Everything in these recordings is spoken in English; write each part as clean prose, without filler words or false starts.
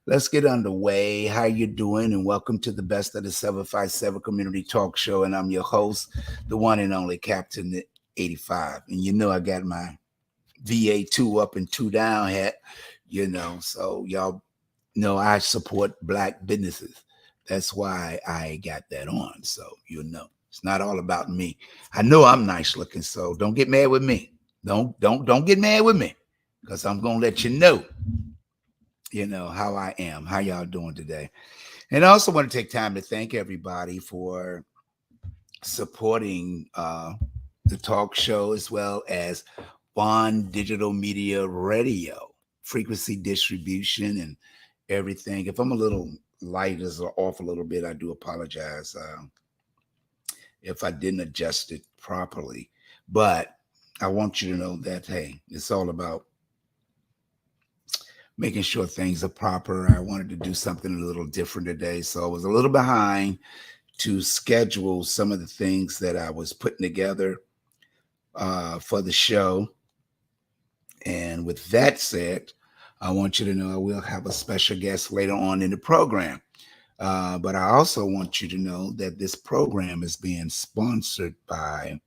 Let's get underway. How you doing? And welcome to the Best of the 757 Community Talk Show. And I'm your host, the one and only Captain 85. And you know I got my VA 2 up and 2 down hat, so y'all know I support black businesses. That's why I got that on. So it's not all about me. I know I'm nice looking, so don't get mad with me. Don't get mad with me, because I'm gonna let how I am, how y'all doing today. And I also want to take time to thank everybody for supporting the talk show, as well as Bond Digital Media Radio, frequency distribution, and everything. If I'm a little light as off a little bit, I do apologize if I didn't adjust it properly. But I want you to know that, hey, it's all about making sure things are proper. I wanted to do something a little different today, so I was a little behind to schedule some of the things that I was putting together for the show. And with that said, I want you to know I will have a special guest later on in the program. But I also want you to know that this program is being sponsored by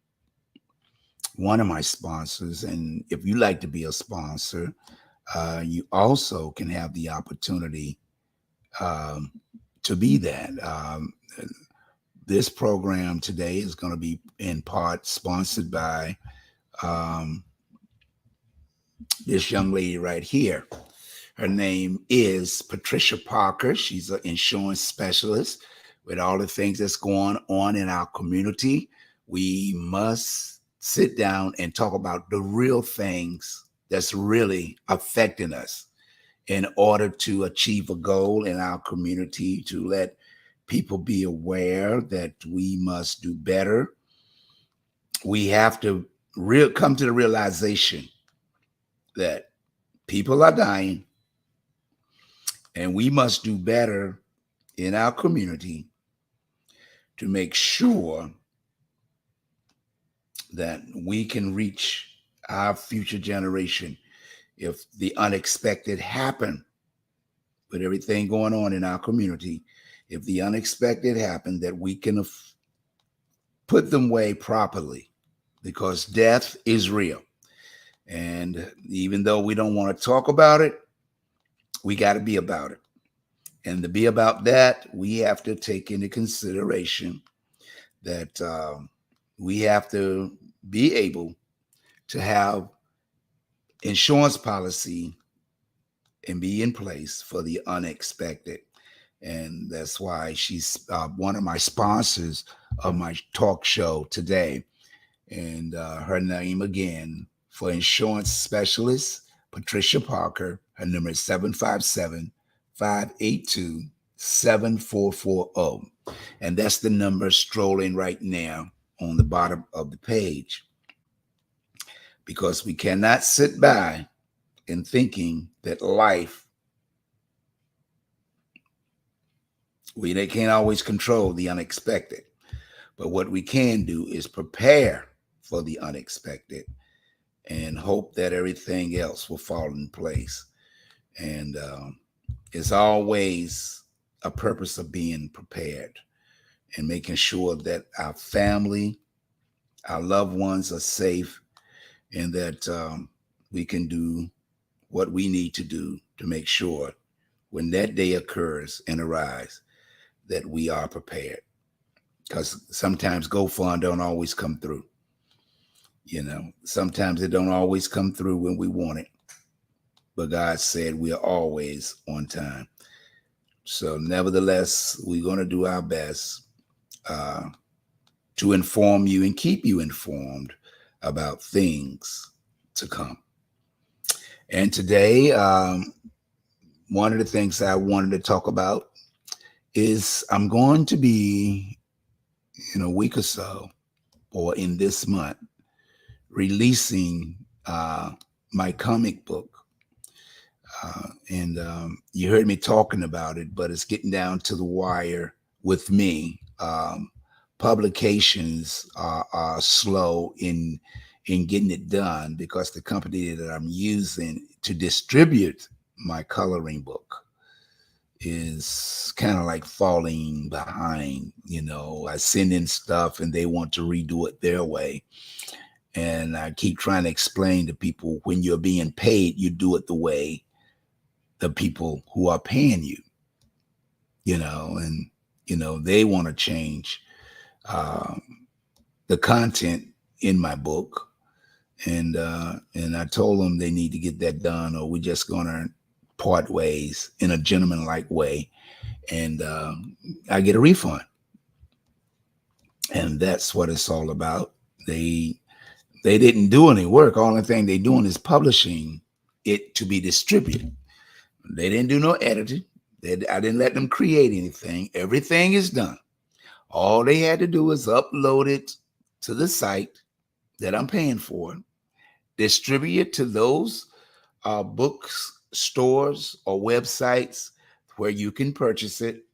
one of my sponsors. And if you like to be a sponsor, you also can have the opportunity to be that. This program today is going to be in part sponsored by this young lady right here. Her name is Patricia Parker. She's an insurance specialist. With all the things that's going on in our community, we must sit down and talk about the real things that's really affecting us in order to achieve a goal in our community, to let people be aware that we must do better. We have to come to the realization that people are dying, and we must do better in our community to make sure that we can reach our future generation. If the unexpected happen with everything going on in our community, if the unexpected happen, that we can put them away properly, because death is real. And even though we don't want to talk about it, we got to be about it. And to be about that, we have to take into consideration that we have to be able to have insurance policy and be in place for the unexpected. And that's why she's one of my sponsors of my talk show today. And her name again, for insurance specialist, Patricia Parker. Her number is 757-582-7440. And that's the number strolling right now on the bottom of the page. Because we cannot sit by and thinking that life, they can't always control the unexpected. But what we can do is prepare for the unexpected and hope that everything else will fall in place. And it's always a purpose of being prepared and making sure that our family, our loved ones are safe, and that we can do what we need to do to make sure when that day occurs and arrives that we are prepared. Because sometimes GoFund don't always come through. Sometimes it don't always come through when we want it. But God said we are always on time. So nevertheless, we're going to do our best to inform you and keep you informed about things to come. And today, one of the things I wanted to talk about is I'm going to be, in a week or so, or in this month, releasing my comic book. And you heard me talking about it, but it's getting down to the wire with me. Publications are slow in getting it done, because the company that I'm using to distribute my coloring book is kind of like falling behind. You know, I send in stuff and they want to redo it their way. And I keep trying to explain to people, when you're being paid, you do it the way the people who are paying you, you know, and, you know, they want to change um, the content in my book. And I told them they need to get that done, or we're just going to part ways in a gentlemanlike way. And I get a refund. And that's what it's all about. They didn't do any work. Only thing they're doing is publishing it to be distributed. They didn't do no editing. I didn't let them create anything. Everything is done. All they had to do is upload it to the site that I'm paying for, distribute it to those books, stores, or websites where you can purchase it.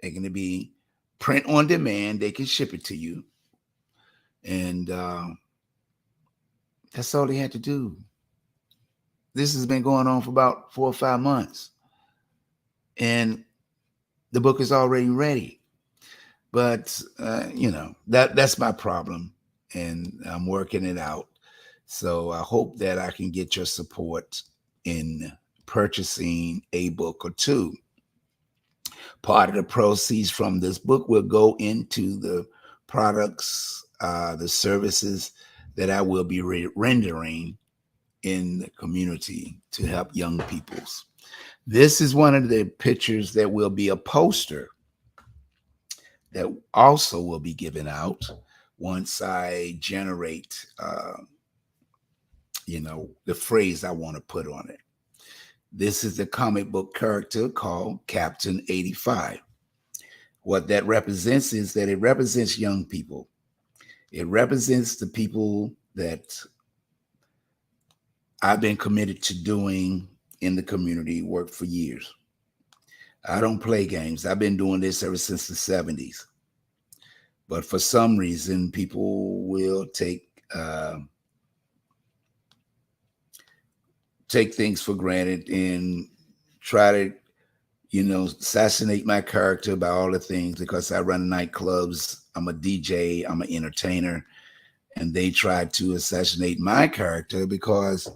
They're going to be print on demand. They can ship it to you. And that's all they had to do. This has been going on for about 4 or 5 months. And the book is already ready. But, you know, that's my problem. And I'm working it out. So I hope that I can get your support in purchasing a book or two. Part of the proceeds from this book will go into the products, the services that I will be rendering in the community to help young peoples. This is one of the pictures that will be a poster that also will be given out once I generate, you know, the phrase I want to put on it. This is the comic book character called Captain85. What that represents is that it represents young people. It represents the people that I've been committed to doing in the community work for years. I don't play games. I've been doing this ever since the 70s. But for some reason, people will take things for granted and try to, you know, assassinate my character by all the things, because I run nightclubs, I'm a DJ, I'm an entertainer, and they try to assassinate my character because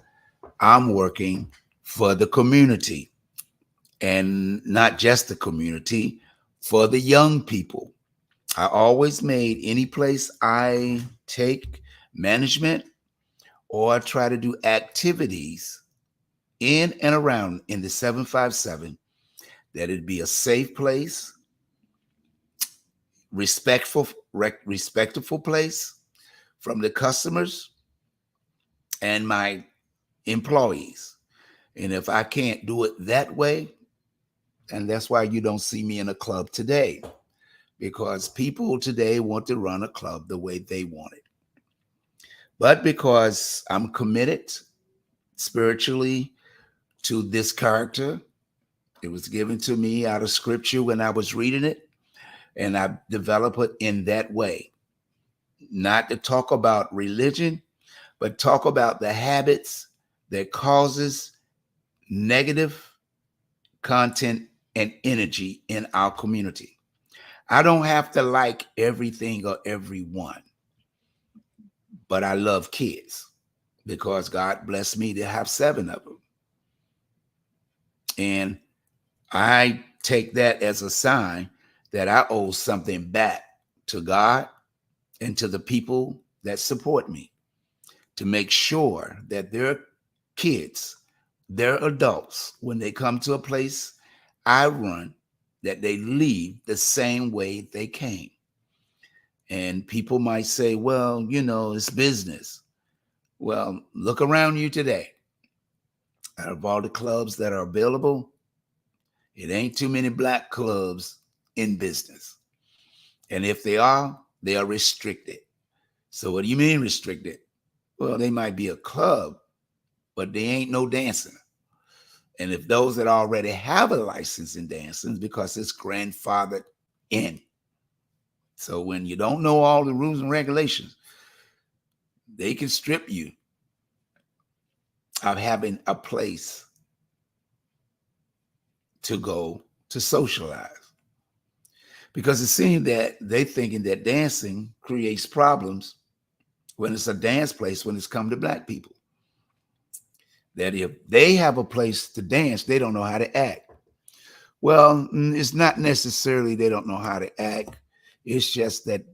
I'm working for the community, and not just the community, for the young people. I always made any place I take management or try to do activities in and around in the 757, that it'd be a safe place, respectful place from the customers and my employees. And if I can't do it that way, and that's why you don't see me in a club today, because people today want to run a club the way they want it. But because I'm committed spiritually to this character, it was given to me out of scripture when I was reading it, and I develop it in that way. Not to talk about religion, but talk about the habits that causes negative content and energy in our community. I don't have to like everything or everyone, but I love kids because God blessed me to have 7 of them. And I take that as a sign that I owe something back to God and to the people that support me, to make sure that their kids, their adults, when they come to a place I run, that they leave the same way they came. And people might say, well, you know, it's business. Well, look around you today. Out of all the clubs that are available, it ain't too many black clubs in business. And if they are restricted. So what do you mean restricted? Well, they might be a club, but they ain't no dancing. And if those that already have a license in dancing, because it's grandfathered in. So when you don't know all the rules and regulations, they can strip you of having a place to go to socialize. Because it seems that they thinking that dancing creates problems when it's a dance place when it's come to Black people. That if they have a place to dance, they don't know how to act. Well, it's not necessarily they don't know how to act. It's just that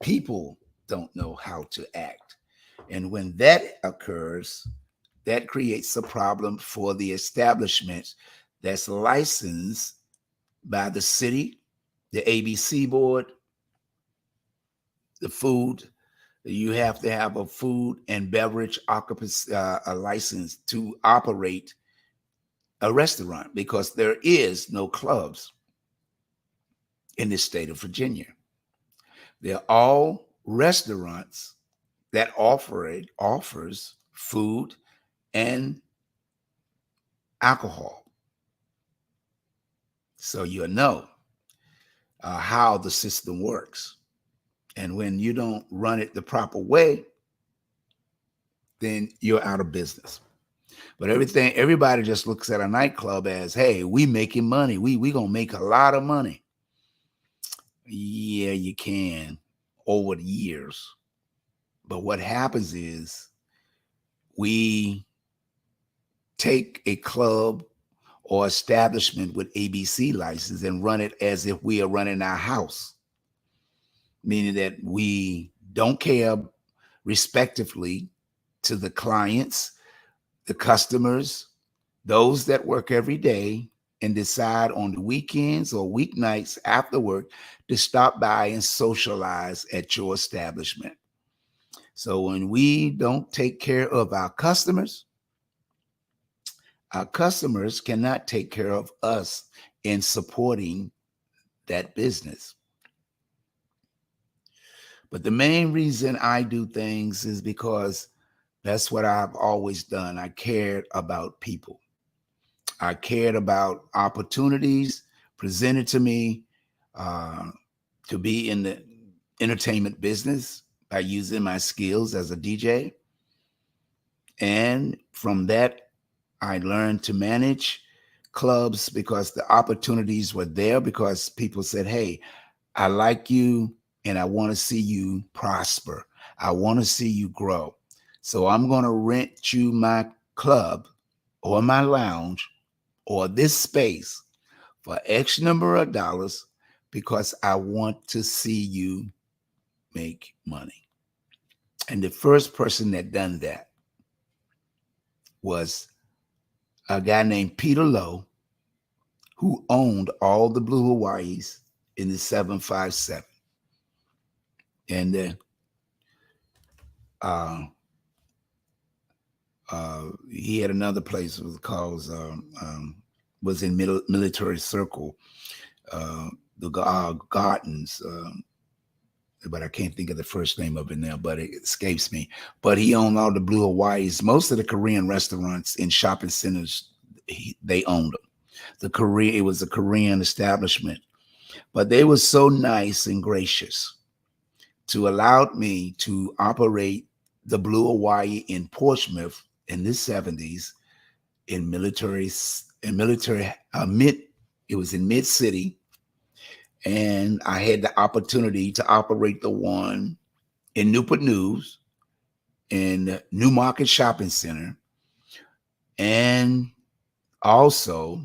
people don't know how to act. And when that occurs, that creates a problem for the establishments that's licensed by the city, the ABC board, the food. You have to have a food and beverage occupancy a license to operate a restaurant, because there is no clubs in the state of Virginia. They're all restaurants that offers food and alcohol. So you know how the system works. And when you don't run it the proper way, then you're out of business. But everybody just looks at a nightclub as, hey, we making money. We gonna make a lot of money. Yeah, you can over the years. But what happens is we take a club or establishment with ABC license and run it as if we are running our house, meaning that we don't care respectively to the clients, the customers, those that work every day and decide on the weekends or weeknights after work to stop by and socialize at your establishment. So when we don't take care of our customers cannot take care of us in supporting that business. But the main reason I do things is because that's what I've always done. I cared about people. I cared about opportunities presented to me to be in the entertainment business by using my skills as a DJ. And from that, I learned to manage clubs because the opportunities were there, because people said, hey, I like you and I want to see you prosper. I want to see you grow. So I'm going to rent you my club or my lounge or this space for X number of dollars because I want to see you make money. And the first person that done that was a guy named Peter Lowe, who owned all the Blue Hawaiis in the 757. And then he had another place that was called, was in Military Circle, the Gardens, but I can't think of the first name of it now, but it escapes me. But he owned all the Blue Hawaiis. Most of the Korean restaurants in shopping centers, they owned them. It was a Korean establishment, but they were so nice and gracious to allow me to operate the Blue Hawaii in Portsmouth in the 70s in it was in Mid City. And I had the opportunity to operate the one in Newport News, in Newmarket Shopping Center, and also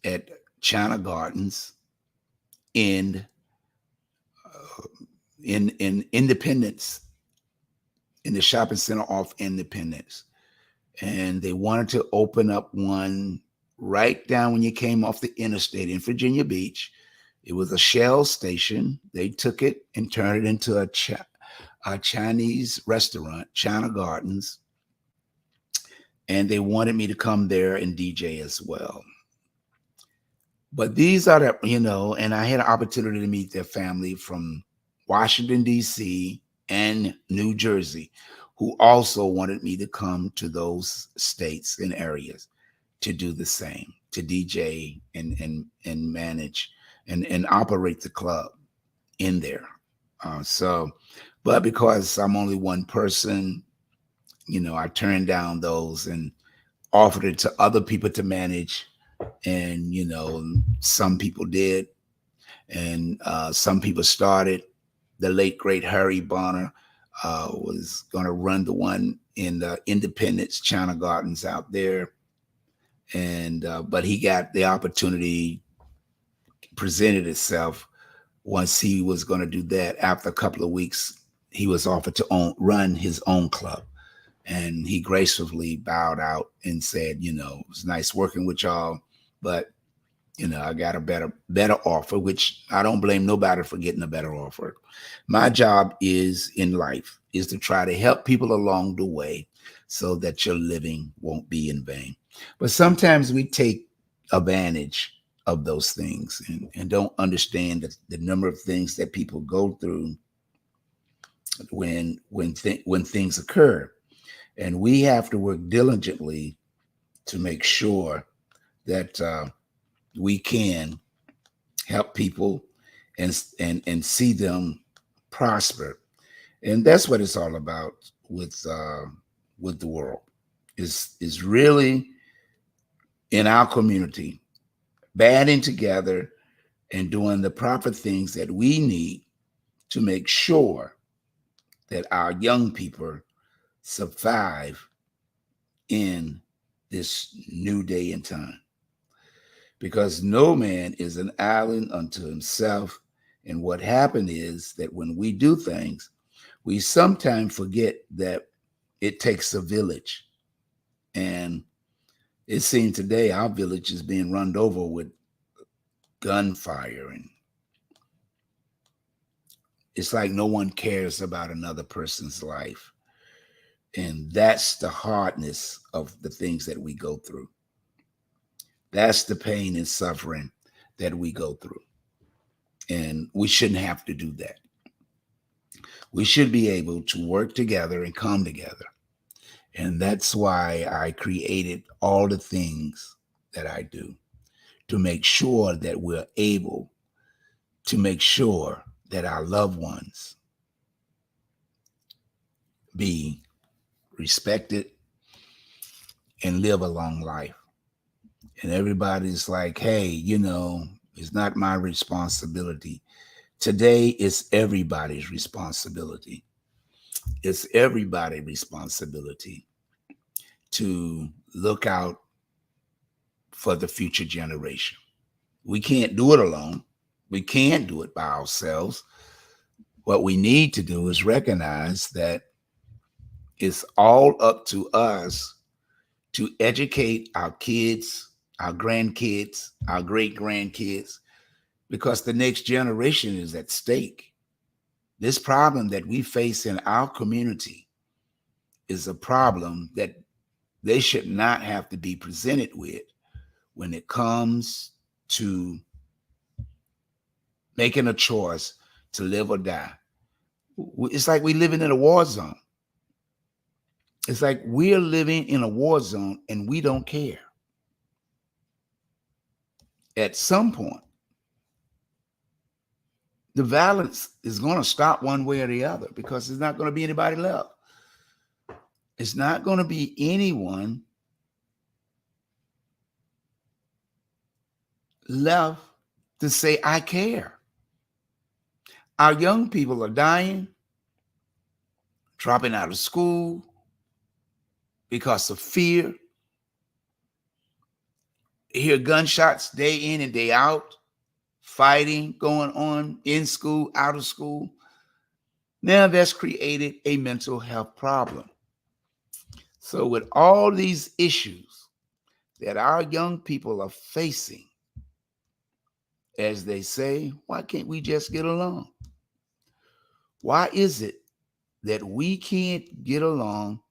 at China Gardens in Independence, in the shopping center off Independence. And they wanted to open up one right down when you came off the interstate in Virginia Beach. It was a Shell station. They took it and turned it into a Chinese restaurant, China Gardens. And they wanted me to come there and DJ as well. But these are the, and I had an opportunity to meet their family from Washington, D.C. and New Jersey, who also wanted me to come to those states and areas to do the same, to DJ and manage and operate the club in there. But because I'm only one person, I turned down those and offered it to other people to manage And, you know, some people did. And some people started. The late, great Harry Bonner was going to run the one in the Independence China Gardens out there. And but he got the opportunity presented itself once he was going to do that. After a couple of weeks, he was offered to run his own club. And he gracefully bowed out and said, you know, it was nice working with y'all, but you know, I got a better offer, which I don't blame nobody for getting a better offer. My job is in life is to try to help people along the way so that your living won't be in vain. But sometimes we take advantage of those things and don't understand the number of things that people go through when things occur. And we have to work diligently to make sure that we can help people and see them prosper. And that's what it's all about with the world. Is really in our community banding together and doing the proper things that we need to make sure that our young people survive in this new day and time. Because no man is an island unto himself. And what happened is that when we do things, we sometimes forget that it takes a village. And it seems today our village is being run over with gunfire. And it's like no one cares about another person's life. And that's the hardness of the things that we go through. That's the pain and suffering that we go through. And we shouldn't have to do that. We should be able to work together and come together. And that's why I created all the things that I do to make sure that we're able to make sure that our loved ones be respected and live a long life. And everybody's like, hey, you know, it's not my responsibility. Today, it's everybody's responsibility. It's everybody's responsibility to look out for the future generation. We can't do it alone. We can't do it by ourselves. What we need to do is recognize that it's all up to us to educate our kids, our grandkids, our great grandkids, because the next generation is at stake. This problem that we face in our community is a problem that they should not have to be presented with when it comes to making a choice to live or die. It's like we're living in a war zone. It's like we're living in a war zone and we don't care. At some point, the violence is going to stop one way or the other because there's not going to be anybody left. It's not going to be anyone left to say, I care. Our young people are dying, dropping out of school because of fear. You hear gunshots day in and day out, fighting going on in school, out of school. Now that's created a mental health problem. So with all these issues that our young people are facing, as they say, why can't we just get along? Why is it that we can't get along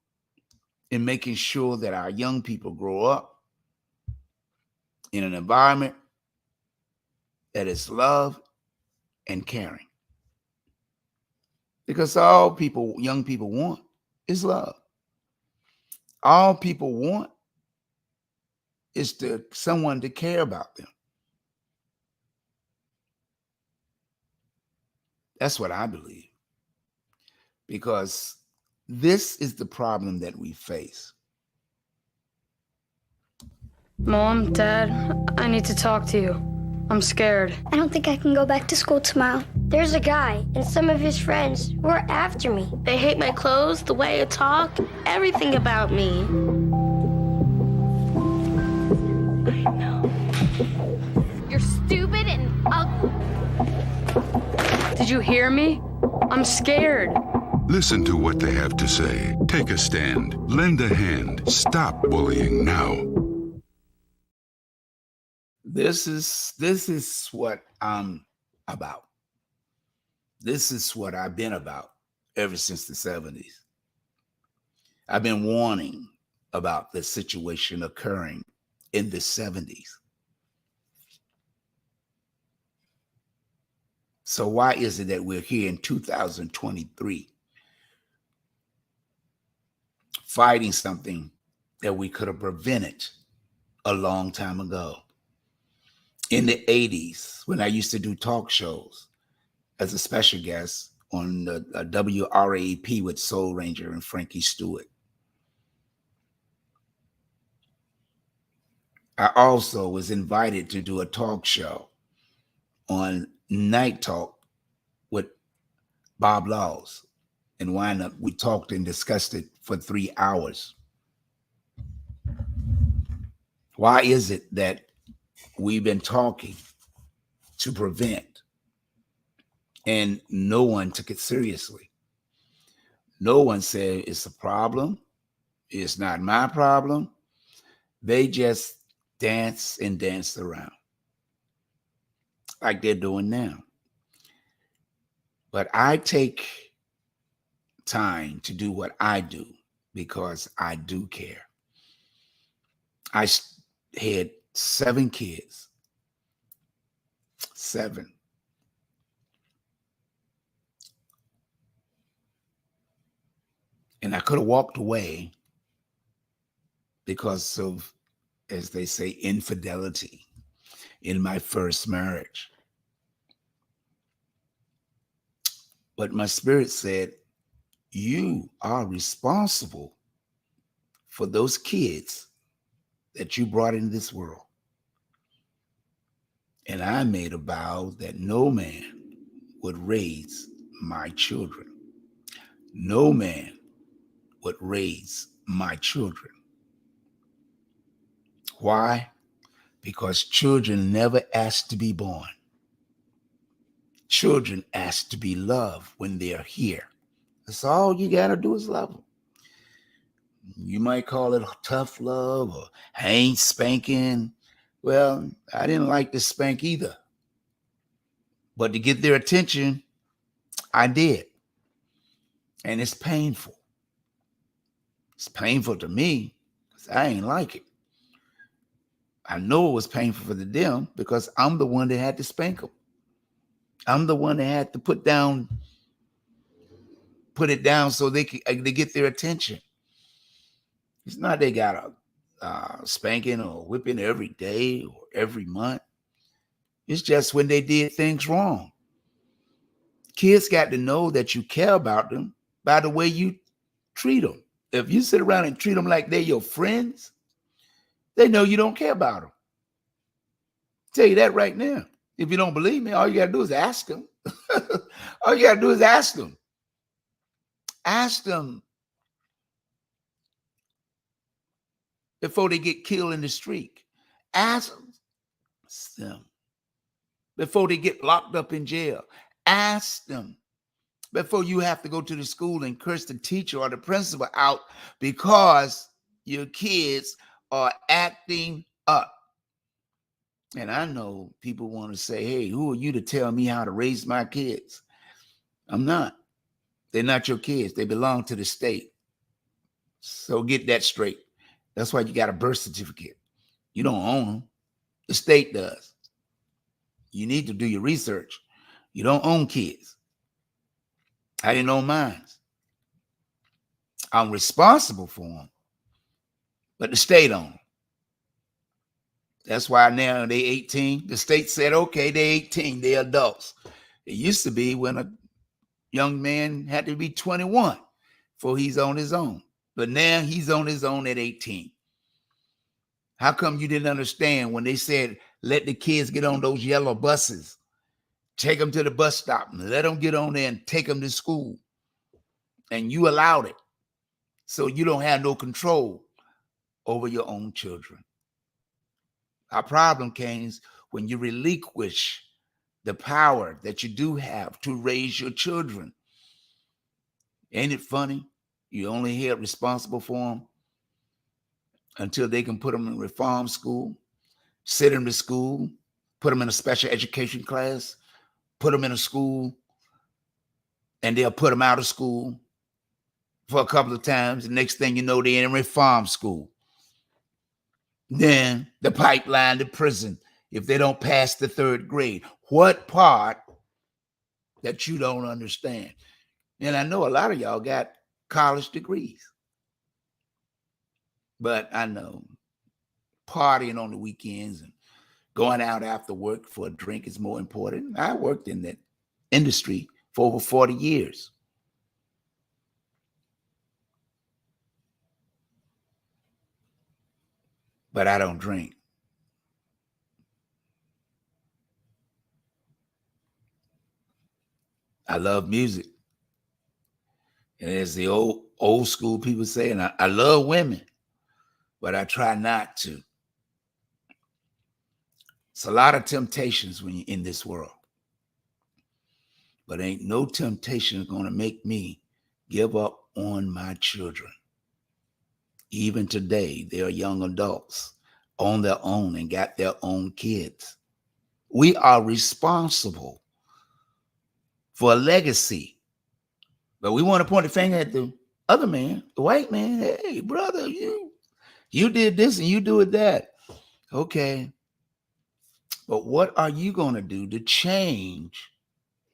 in making sure that our young people grow up in an environment that is love and caring? Because all young people want is love. All people want is someone to care about them. That's what I believe. Because this is the problem that we face. Mom, Dad, I need to talk to you. I'm scared. I don't think I can go back to school tomorrow. There's a guy and some of his friends who are after me. They hate my clothes, the way I talk, everything about me. I know. You're stupid and ugly. Did you hear me? I'm scared. Listen to what they have to say. Take a stand. Lend a hand. Stop bullying now. This is what I'm about. This is what I've been about ever since the 70s. I've been warning about the situation occurring in the 70s. So why is it that we're here in 2023 fighting something that we could have prevented a long time ago? In the 80s, when I used to do talk shows as a special guest on the WRAP with Soul Ranger and Frankie Stewart, I also was invited to do a talk show on Night Talk with Bob Laws and WYNN-AYANNA. We talked and discussed it for 3 hours. Why is it that we've been talking to prevent and no one took it seriously? No one said it's a problem. It's not my problem. They just dance and dance around like they're doing now. But I take time to do what I do because I do care. I had 7 kids. 7. And I could have walked away because of, as they say, infidelity in my first marriage. But my spirit said, you are responsible for those kids that you brought into this world. And I made a vow that no man would raise my children. No man would raise my children. Why? Because children never ask to be born. Children ask to be loved when they're here. That's all you got to do is love them. You might call it tough love or I ain't spanking. Well, I didn't like to spank either. But to get their attention, I did. And it's painful. It's painful to me because I ain't like it. I know it was painful for them because I'm the one that had to spank them. I'm the one that had to put it down so they get their attention. It's not they got a spanking or whipping every day or every month. It's just when they did things wrong. Kids got to know that you care about them by the way you treat them. If you sit around and treat them like they're your friends, they know you don't care about them. Tell you that right now. If you don't believe me, all you got to do is ask them. All you got to do is ask them. Ask them before they get killed in the street. Ask them before they get locked up in jail. Ask them before you have to go to the school and curse the teacher or the principal out because your kids are acting up. And I know people want to say, hey, who are you to tell me how to raise my kids? I'm not. They're not your kids. They belong to the state. So get that straight. That's why you got a birth certificate. You don't own them. The state does. You need to do your research. You don't own kids. I didn't own mine. I'm responsible for them. But the state owns them. That's why now they 18. The state said, okay, they 18, they adults. It used to be when a young man had to be 21 before he's on his own. But now he's on his own at 18. How come you didn't understand when they said, let the kids get on those yellow buses, take them to the bus stop and let them get on there and take them to school? And you allowed it. So you don't have no control over your own children. Our problem came when you relinquish the power that you do have to raise your children. Ain't it funny? You only held responsible for them until they can put them in reform school, sit them to school, put them in a special education class, put them in a school, and they'll put them out of school for a couple of times. The next thing you know, they're in reform school. Then the pipeline to prison if they don't pass the 3rd grade. What part that you don't understand? And I know a lot of y'all got college degrees. But I know partying on the weekends and going out after work for a drink is more important. I worked in that industry for over 40 years. But I don't drink. I love music. And as the old school people say, and I love women, but I try not to. It's a lot of temptations when you're in this world. But ain't no temptation going to make me give up on my children. Even today, they are young adults on their own and got their own kids. We are responsible for a legacy. But we want to point the finger at the other man, the white man. Hey, brother, you did this and you do that. Okay. But what are you going to do to change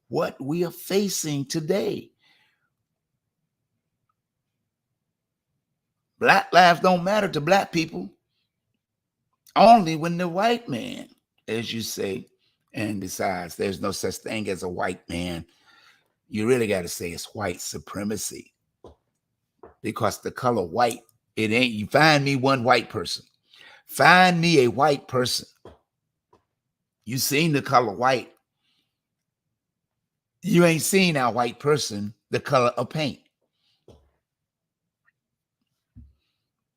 what we are facing today? Black lives don't matter to black people. Only when the white man, as you say, and besides, there's no such thing as a white man. You really got to say it's white supremacy. Because the color white, it ain't, you find me one white person. Find me a white person. You seen the color white. You ain't seen our white person the color of paint.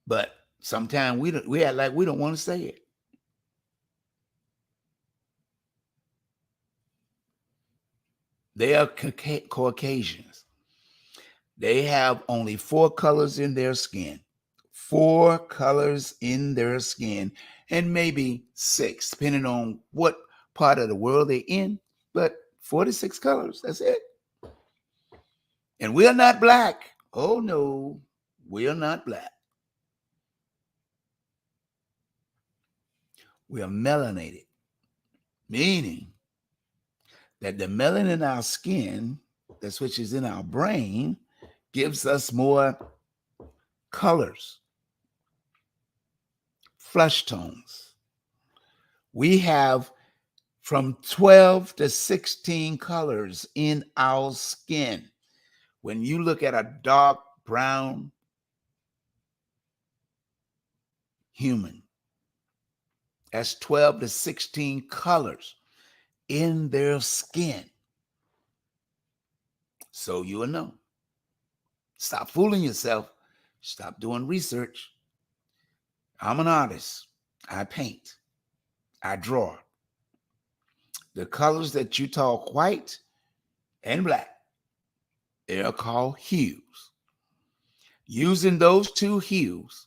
But sometimes we act like we don't want to say it. They are Caucasians. They have only 4 colors in their skin. 4 colors in their skin, and maybe 6, depending on what part of the world they're in. But 46 colors, that's it. And we're not black. Oh, no, we are not black. We are melanated, meaning that the melanin in our skin, that's which is in our brain, gives us more colors, flesh tones. We have from 12 to 16 colors in our skin. When you look at a dark brown human, that's 12 to 16 colors in their skin. So you will know. Stop fooling yourself. Stop doing research. I'm an artist. I paint. I draw. The colors that you talk white and black, they are called hues. Using those 2 hues,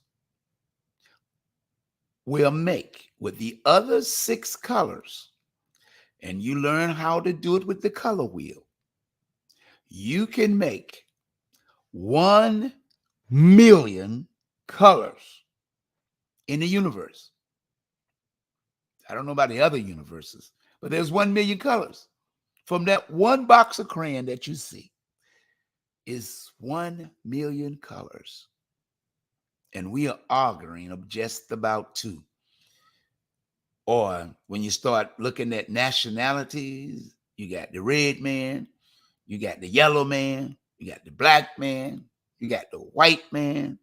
we'll make with the other 6 colors, and you learn how to do it with the color wheel. You can make 1 million colors in the universe. I don't know about the other universes, but there's 1 million colors. From that one box of crayon that you see is 1 million colors. And we are arguing of just about 2. Or when you start looking at nationalities, you got the red man, you got the yellow man, you got the black man, you got the white man.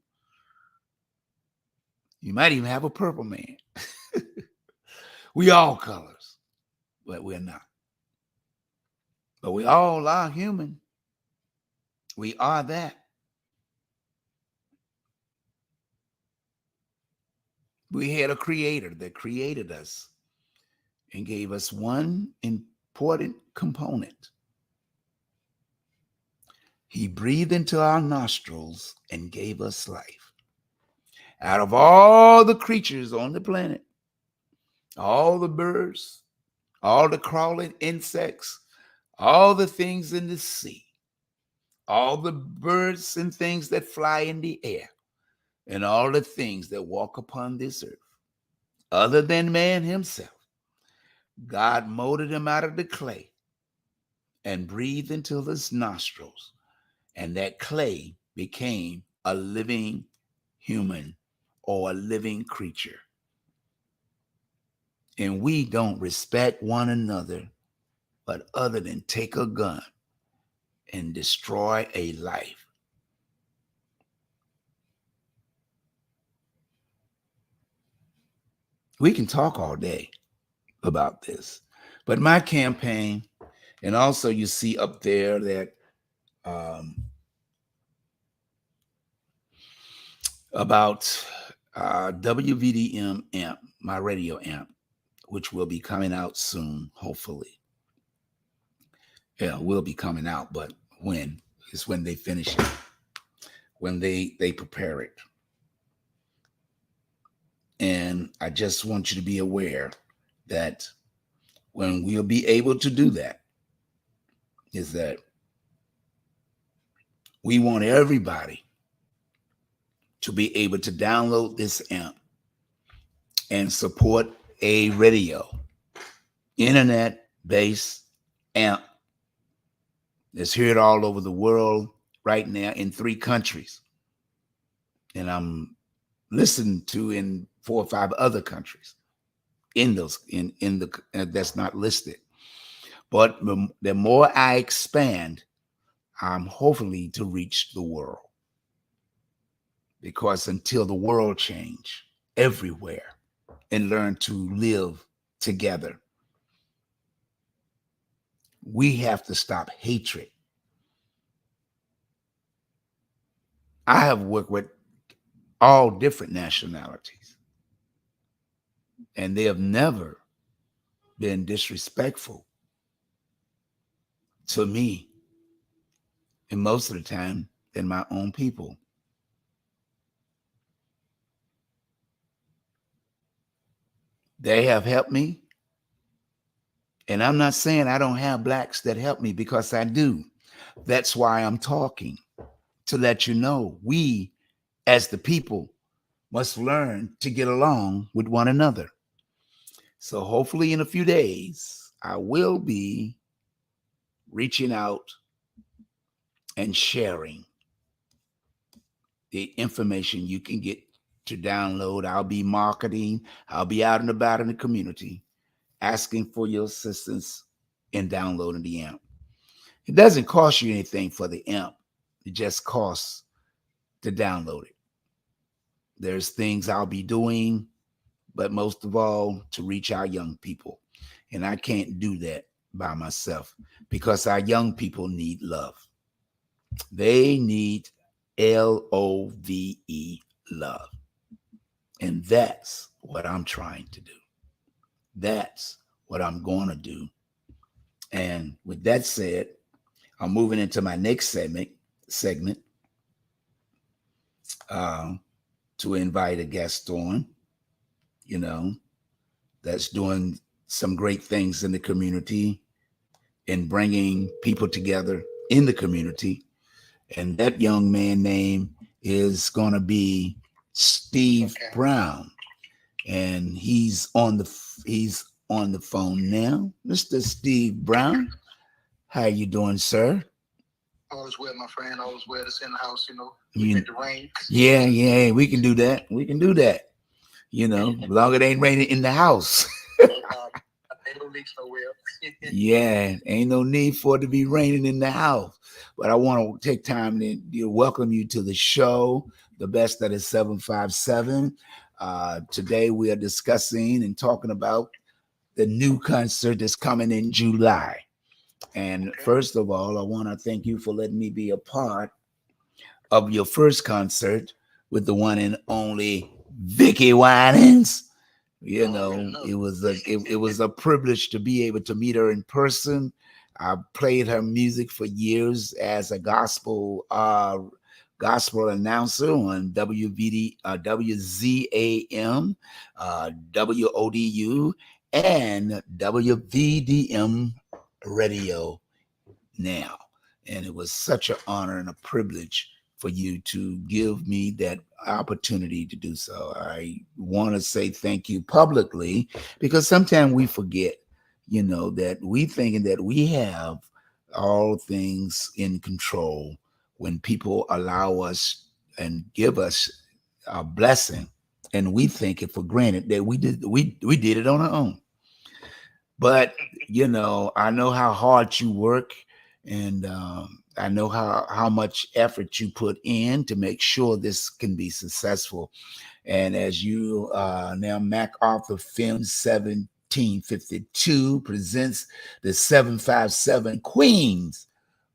You might even have a purple man. We all colors, but we're not. But we all are human. We are that. We had a creator that created us and gave us one important component. He breathed into our nostrils and gave us life. Out of all the creatures on the planet, all the birds, all the crawling insects, all the things in the sea, all the birds and things that fly in the air, and all the things that walk upon this earth, other than man himself, God molded him out of the clay and breathed into his nostrils, and that clay became a living human or a living creature. And we don't respect one another, but other than take a gun and destroy a life. We can talk all day about this, but my campaign, and also you see up there that about WVDM amp, my radio amp, which will be coming out soon, hopefully. Yeah, will be coming out, but when is when they finish it, when they prepare it. And I just want you to be aware that when we'll be able to do that, is that we want everybody to be able to download this amp and support a radio, internet-based amp that's heard all over the world right now in 3 countries. And I'm listened to in 4 or 5 other countries in those, in the, that's not listed. But the more I expand, I'm hopefully to reach the world. Because until the world change everywhere and learn to live together, we have to stop hatred. I have worked with all different nationalities, and they have never been disrespectful to me, and most of the time than my own people. They have helped me. And I'm not saying I don't have blacks that help me, because I do. That's why I'm talking, to let you know we as the people must learn to get along with one another. So hopefully in a few days, I will be reaching out and sharing the information you can get to download. I'll be marketing. I'll be out and about in the community asking for your assistance in downloading the amp. It doesn't cost you anything for the amp. It just costs to download it. There's things I'll be doing, but most of all, to reach our young people. And I can't do that by myself, because our young people need love. They need LOVE, love. And that's what I'm trying to do. That's what I'm going to do. And with that said, I'm moving into my next segment to invite a guest on, you know, that's doing some great things in the community and bringing people together in the community. And that young man name is going to be Steve Brown. And he's on the phone now. Mr. Steve Brown, how you doing, sir? All is well, my friend. All is well. It's in the house, you know. We get the rain. Yeah, we can do that. We can do that. You know, as long as it ain't raining in the house. Ain't no leaks nowhere. Yeah, ain't no need for it to be raining in the house. But I want to take time to welcome you to the show, the best that is 757. Today we are discussing and talking about the new concert that's coming in July. And first of all, I want to thank you for letting me be a part of your first concert with the one and only Vickie Winans. You know, it was a privilege to be able to meet her in person. I played her music for years as a gospel announcer on WZAM, WODU, and WVDM radio now. And it was such an honor and a privilege for you to give me that opportunity to do so. I want to say thank you publicly, because sometimes we forget, you know, that we thinking that we have all things in control when people allow us and give us a blessing, and we think it for granted that we did it on our own. But you know, I know how hard you work, and I know how much effort you put in to make sure this can be successful. And as you now, MacArthur Film 1752 presents the 757 Queens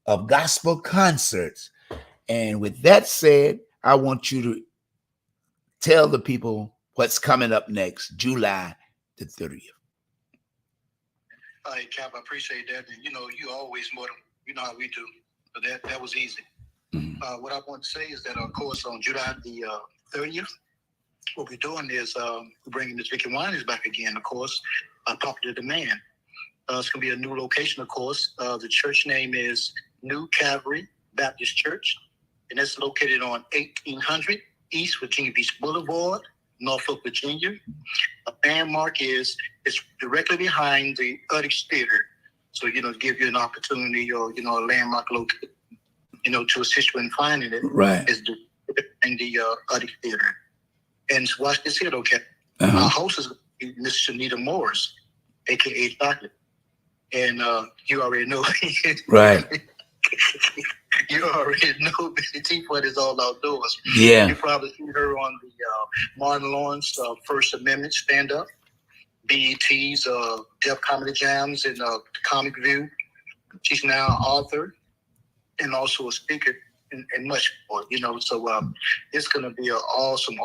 of Gospel Concerts. And with that said, I want you to tell the people what's coming up next, July the 30th. All right, Cap, I appreciate that. And you know, you always more than, you know how we do. So that was easy. What I want to say is that, of course, on July the 30th, what we're doing is we're bringing this Vickie Winans back again, of course, popular demand. It's going to be a new location, of course. The church name is New Calvary Baptist Church, and it's located on 1800 East Virginia Beach Boulevard, Norfolk, Virginia. A landmark it's directly behind the Uddix Theater. So, you know, to give you an opportunity, or, you know, a landmark location, you know, to assist you in finding it. Right. Is in the Uddix Theater. And watch this here, okay? Our host is Miss CHINNITTA Morris, a.k.a. Chocolate. And you already know. Right. You already know Missy Teapot is all outdoors. Yeah. You probably seen her on the Martin Lawrence First Amendment stand-up, BET's Def Comedy Jams, and Comic View. She's now an author and also a speaker and much more, you know. So it's going to be an awesome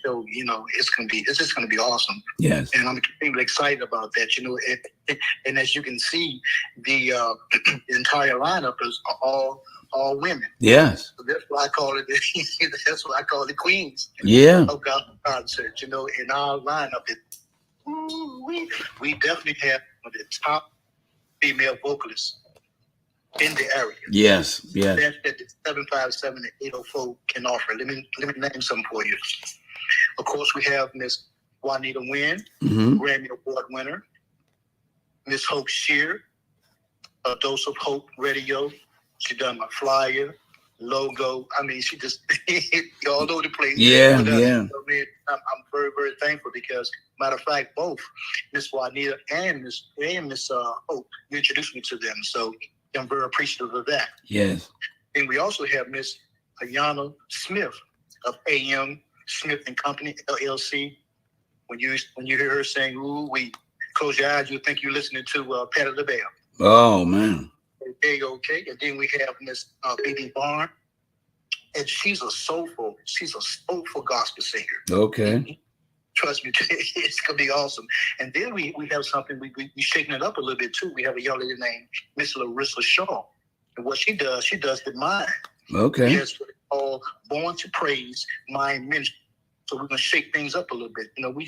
show. You know, it's just going to be awesome. Yes. And I'm extremely excited about that, you know. And as you can see, the entire lineup is all women. Yes. So that's why I call it. That's why I call it Queens. Yeah. Of gospel concert, you know. In our lineup, we definitely have one of the top female vocalists in the area. Yes. Yes. That the 757 and 804 can offer. Let me name some for you. Of course, we have Miss Juanita Wynn, Grammy Award winner. Miss Hope SHERE, A Dose of Hope Radio. She done my flyer, logo. I mean, she just all over the place. Yeah, but, yeah. I mean, I'm very, very thankful, because, matter of fact, both Miss Juanita and Miss Hope, you introduced me to them. So I'm very appreciative of that. Yes. And we also have Miss Ayanna Smith of AM Smith and Company, LLC. When you hear her saying, "Ooh, we close your eyes, you'll think you're listening to Patty LaBelle." Oh, man. Okay. And then we have Miss B.B. Barnes, and she's a soulful gospel singer. Okay. Trust me, it's gonna be awesome. And then we have something we shaking it up a little bit too. We have a young lady named Miss Larissa Shaw, and what she does the mind. Okay. Yes, all Born to Praise Mind Ministry. So we're gonna shake things up a little bit. You know, we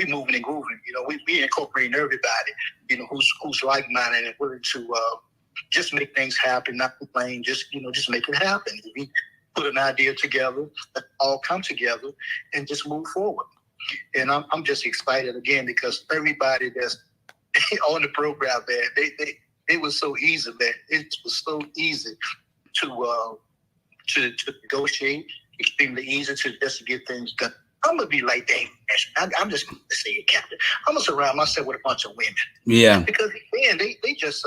moving and grooving. You know, we incorporating everybody. You know, who's like-minded and willing to just make things happen, not complain. Just make it happen. We put an idea together, all come together, and just move forward. And I'm just excited again, because everybody that's on the program, man, they was so easy, man. It was so easy to negotiate, extremely easy to get things done. I'm gonna be like Dave. I'm just gonna say it, Captain. I'm gonna surround myself with a bunch of women. Yeah. Because man, they just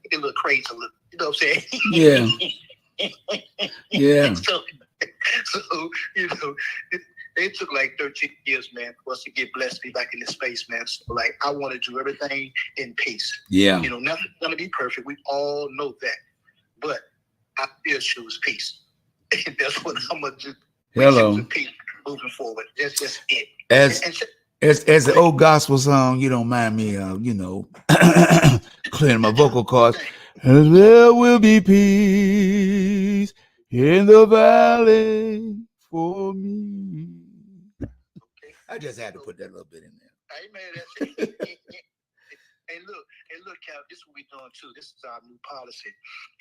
they a little crazy, a little, you know what I'm saying? Yeah. Yeah. So you know, It took like 13 years, man, for us to get blessed to be back in this space, man. So, like, I want to do everything in peace. Yeah. You know, nothing's going to be perfect. We all know that. But I still choose peace. And that's what I'm going to do. Hello. Peace moving forward. That's just it. As the old gospel song, you don't mind me, you know, clearing my vocal cords. And there will be peace in the valley for me. I just had to put that little bit in there. Amen. That's it. Hey, look, Cal, this is what we're doing too. This is our new policy.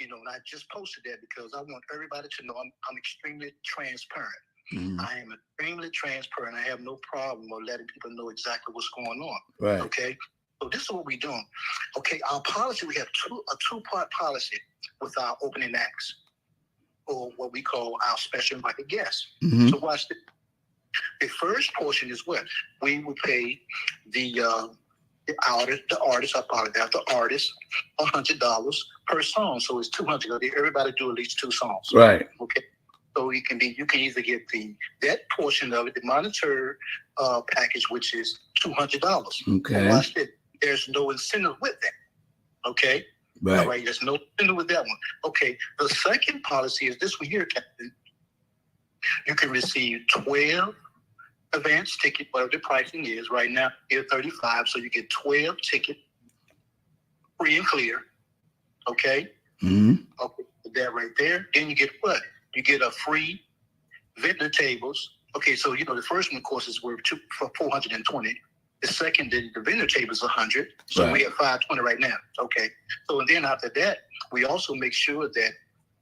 You know, and I just posted that because I want everybody to know I'm extremely transparent. Mm-hmm. I am extremely transparent. I have no problem with letting people know exactly what's going on. Right. Okay. So this is what we're doing. Okay, our policy, we have a two-part policy with our opening acts, or what we call our special invited guests. Mm-hmm. So watch this. The first portion is what? We will pay the artist, $100 per song. So it's $200. Everybody do at least 2 songs. Right. Okay. So you can either get that portion of it, the monetary package, which is $200. Okay. Watch it. There's no incentive with that. Okay. Right. All right. There's no incentive with that one. Okay. The second policy is this one here, Captain. You can receive 12 advance tickets, whatever the pricing is. Right now, it's $35, so you get 12 tickets, free and clear. Okay. Mm-hmm. Okay. That right there. Then you get what? You get a free vendor tables. Okay, so you know the first one, of course, is worth $420. The second, the vendor table is $100. So right. We have $520 right now. Okay. So and then after that, we also make sure that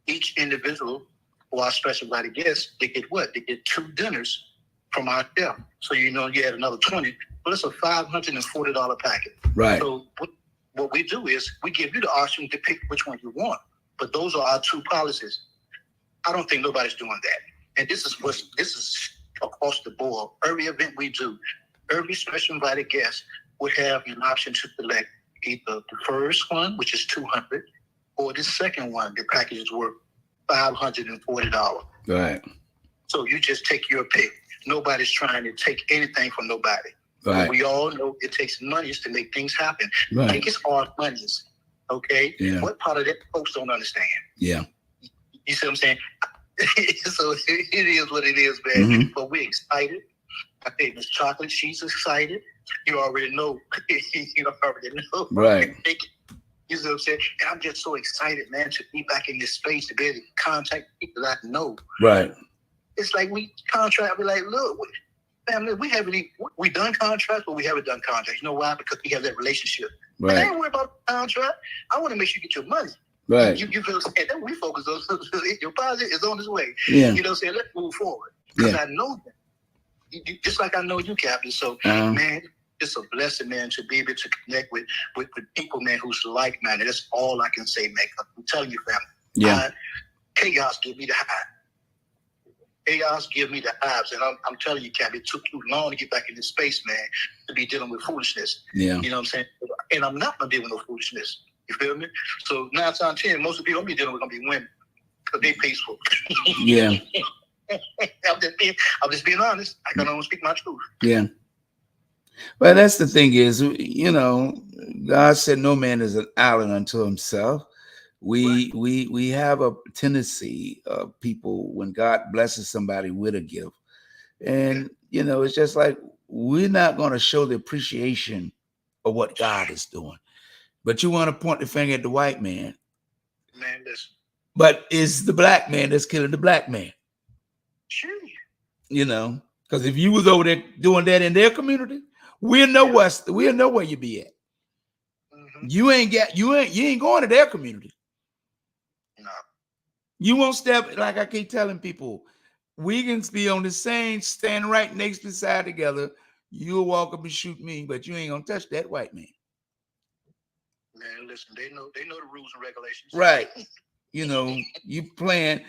each individual or our special invited guests, they get what? They get 2 dinners from our chef. So you know you add another $20, but it's a $540 package. Right. So what we do is we give you the option to pick which one you want. But those are our 2 policies. I don't think nobody's doing that. And this is across the board. Every event we do, every special invited guest would have an option to select either the first one, which is $200, or the second one, the package is worth $540. Right. So you just take your pick. Nobody's trying to take anything from nobody. Right. We all know it takes monies to make things happen. Right. I think it's our monies. Okay. Yeah. What part of that folks don't understand? Yeah. You see what I'm saying? So it is what it is, man. Mm-hmm. But we're excited. I think Miss Chocolate, she's excited. You already know. You already know. Right. You see what I'm saying? And I'm just so excited, man, to be back in this space, to be able to contact people that I know. Right. It's like we contract, we're like, look, family, we done contracts, but we haven't done contracts. You know why? Because we have that relationship. Right. I ain't worried about the contract. I want to make sure you get your money. Right. You feel what I'm saying? Then we focus on your deposit is on its way. Yeah. You know what I'm saying? Let's move forward. Because I know that. Just like I know you, Captain. So, man, it's a blessing, man, to be able to connect with people, man, who's like-minded. That's all I can say, man. I'm telling you, family. Yeah. Chaos give me the high. Chaos give me the hives. And I'm telling you, Captain, it took too long to get back in this space, man, to be dealing with foolishness. Yeah. You know what I'm saying? And I'm not going to deal with no foolishness. You feel me? So 9 times out of 10, most of the people I'm be dealing with are going to be women because they peaceful. Yeah. I'm just being honest. I can only speak my truth. Yeah. Well, that's the thing is, you know, God said no man is an island unto himself. We have a tendency of people when God blesses somebody with a gift, and you know, it's just like we're not going to show the appreciation of what God is doing. But you want to point the finger at the white man. Man, listen. But it's the black man that's killing the black man. Sure. You know, because if you was over there doing that in their community, we'll know where you be at. Mm-hmm. You ain't going to their community. No. You won't step, like I keep telling people, we can be on the same, stand right next to side together. You'll walk up and shoot me, but you ain't gonna touch that white man. Man, listen, they know the rules and regulations. Right. You know, you playing.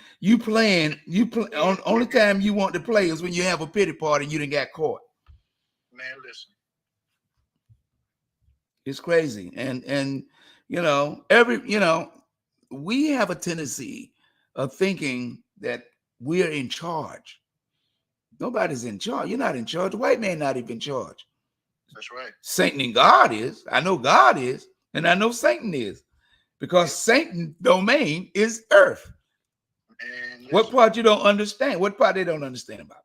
Only time you want to play is when you have a pity party and you done got caught. Man, listen. It's crazy. And you know, we have a tendency of thinking that we're in charge. Nobody's in charge. You're not in charge. The white man not even in charge. That's right. Satan and God is. I know God is, and I know Satan is, because Satan's domain is earth. And what part you don't understand? What part they don't understand about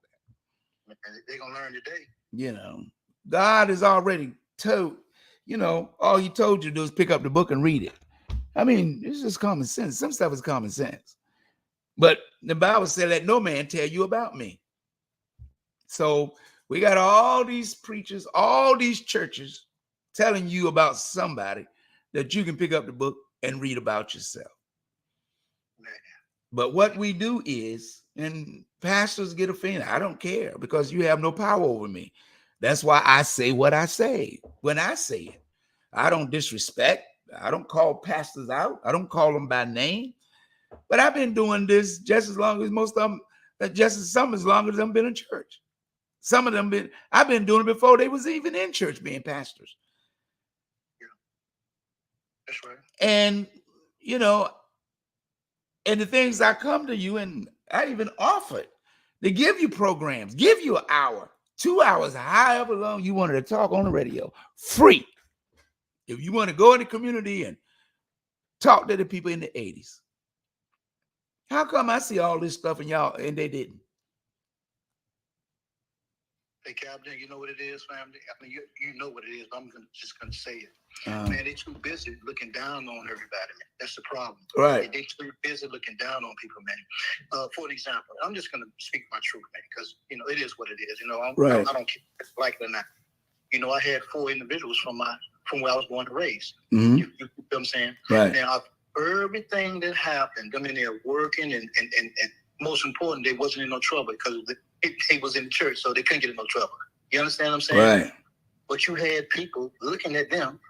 that? They're gonna learn today. You know, God has already told. You know, all He told you to do is pick up the book and read it. I mean, it's just common sense. Some stuff is common sense, but the Bible said, "Let no man tell you about me." So we got all these preachers, all these churches telling you about somebody that you can pick up the book and read about yourself. Man. But what we do is, and pastors get offended. I don't care, because you have no power over me. That's why I say what I say when I say it. I don't disrespect. I don't call pastors out. I don't call them by name. But I've been doing this just as long as most of them, some as long as I've been in church. Some of them I've been doing it before they was even in church being pastors. Yeah. That's right. And, you know, and the things I come to you and I even offered, they give you programs, give you an hour, 2 hours, however long you wanted to talk on the radio, free. If you want to go in the community and talk to the people in the 80s. How come I see all this stuff and y'all, and they didn't? Hey, Captain, you know what it is, family? I mean, you know what it is, but I'm just going to say it. Man, they're too busy looking down on everybody, man. That's the problem. Right. They're too busy looking down on people, man. For an example, I'm just going to speak my truth, man, because, you know, it is what it is. You know, I don't care if it's like it or not. You know, I had 4 individuals from where I was born and raised. Mm-hmm. You know what I'm saying? Right. Now, everything that happened, I mean, they're working, and most important, they wasn't in no trouble because they was in the church, so they couldn't get in no trouble. You understand what I'm saying? Right. But you had people looking at them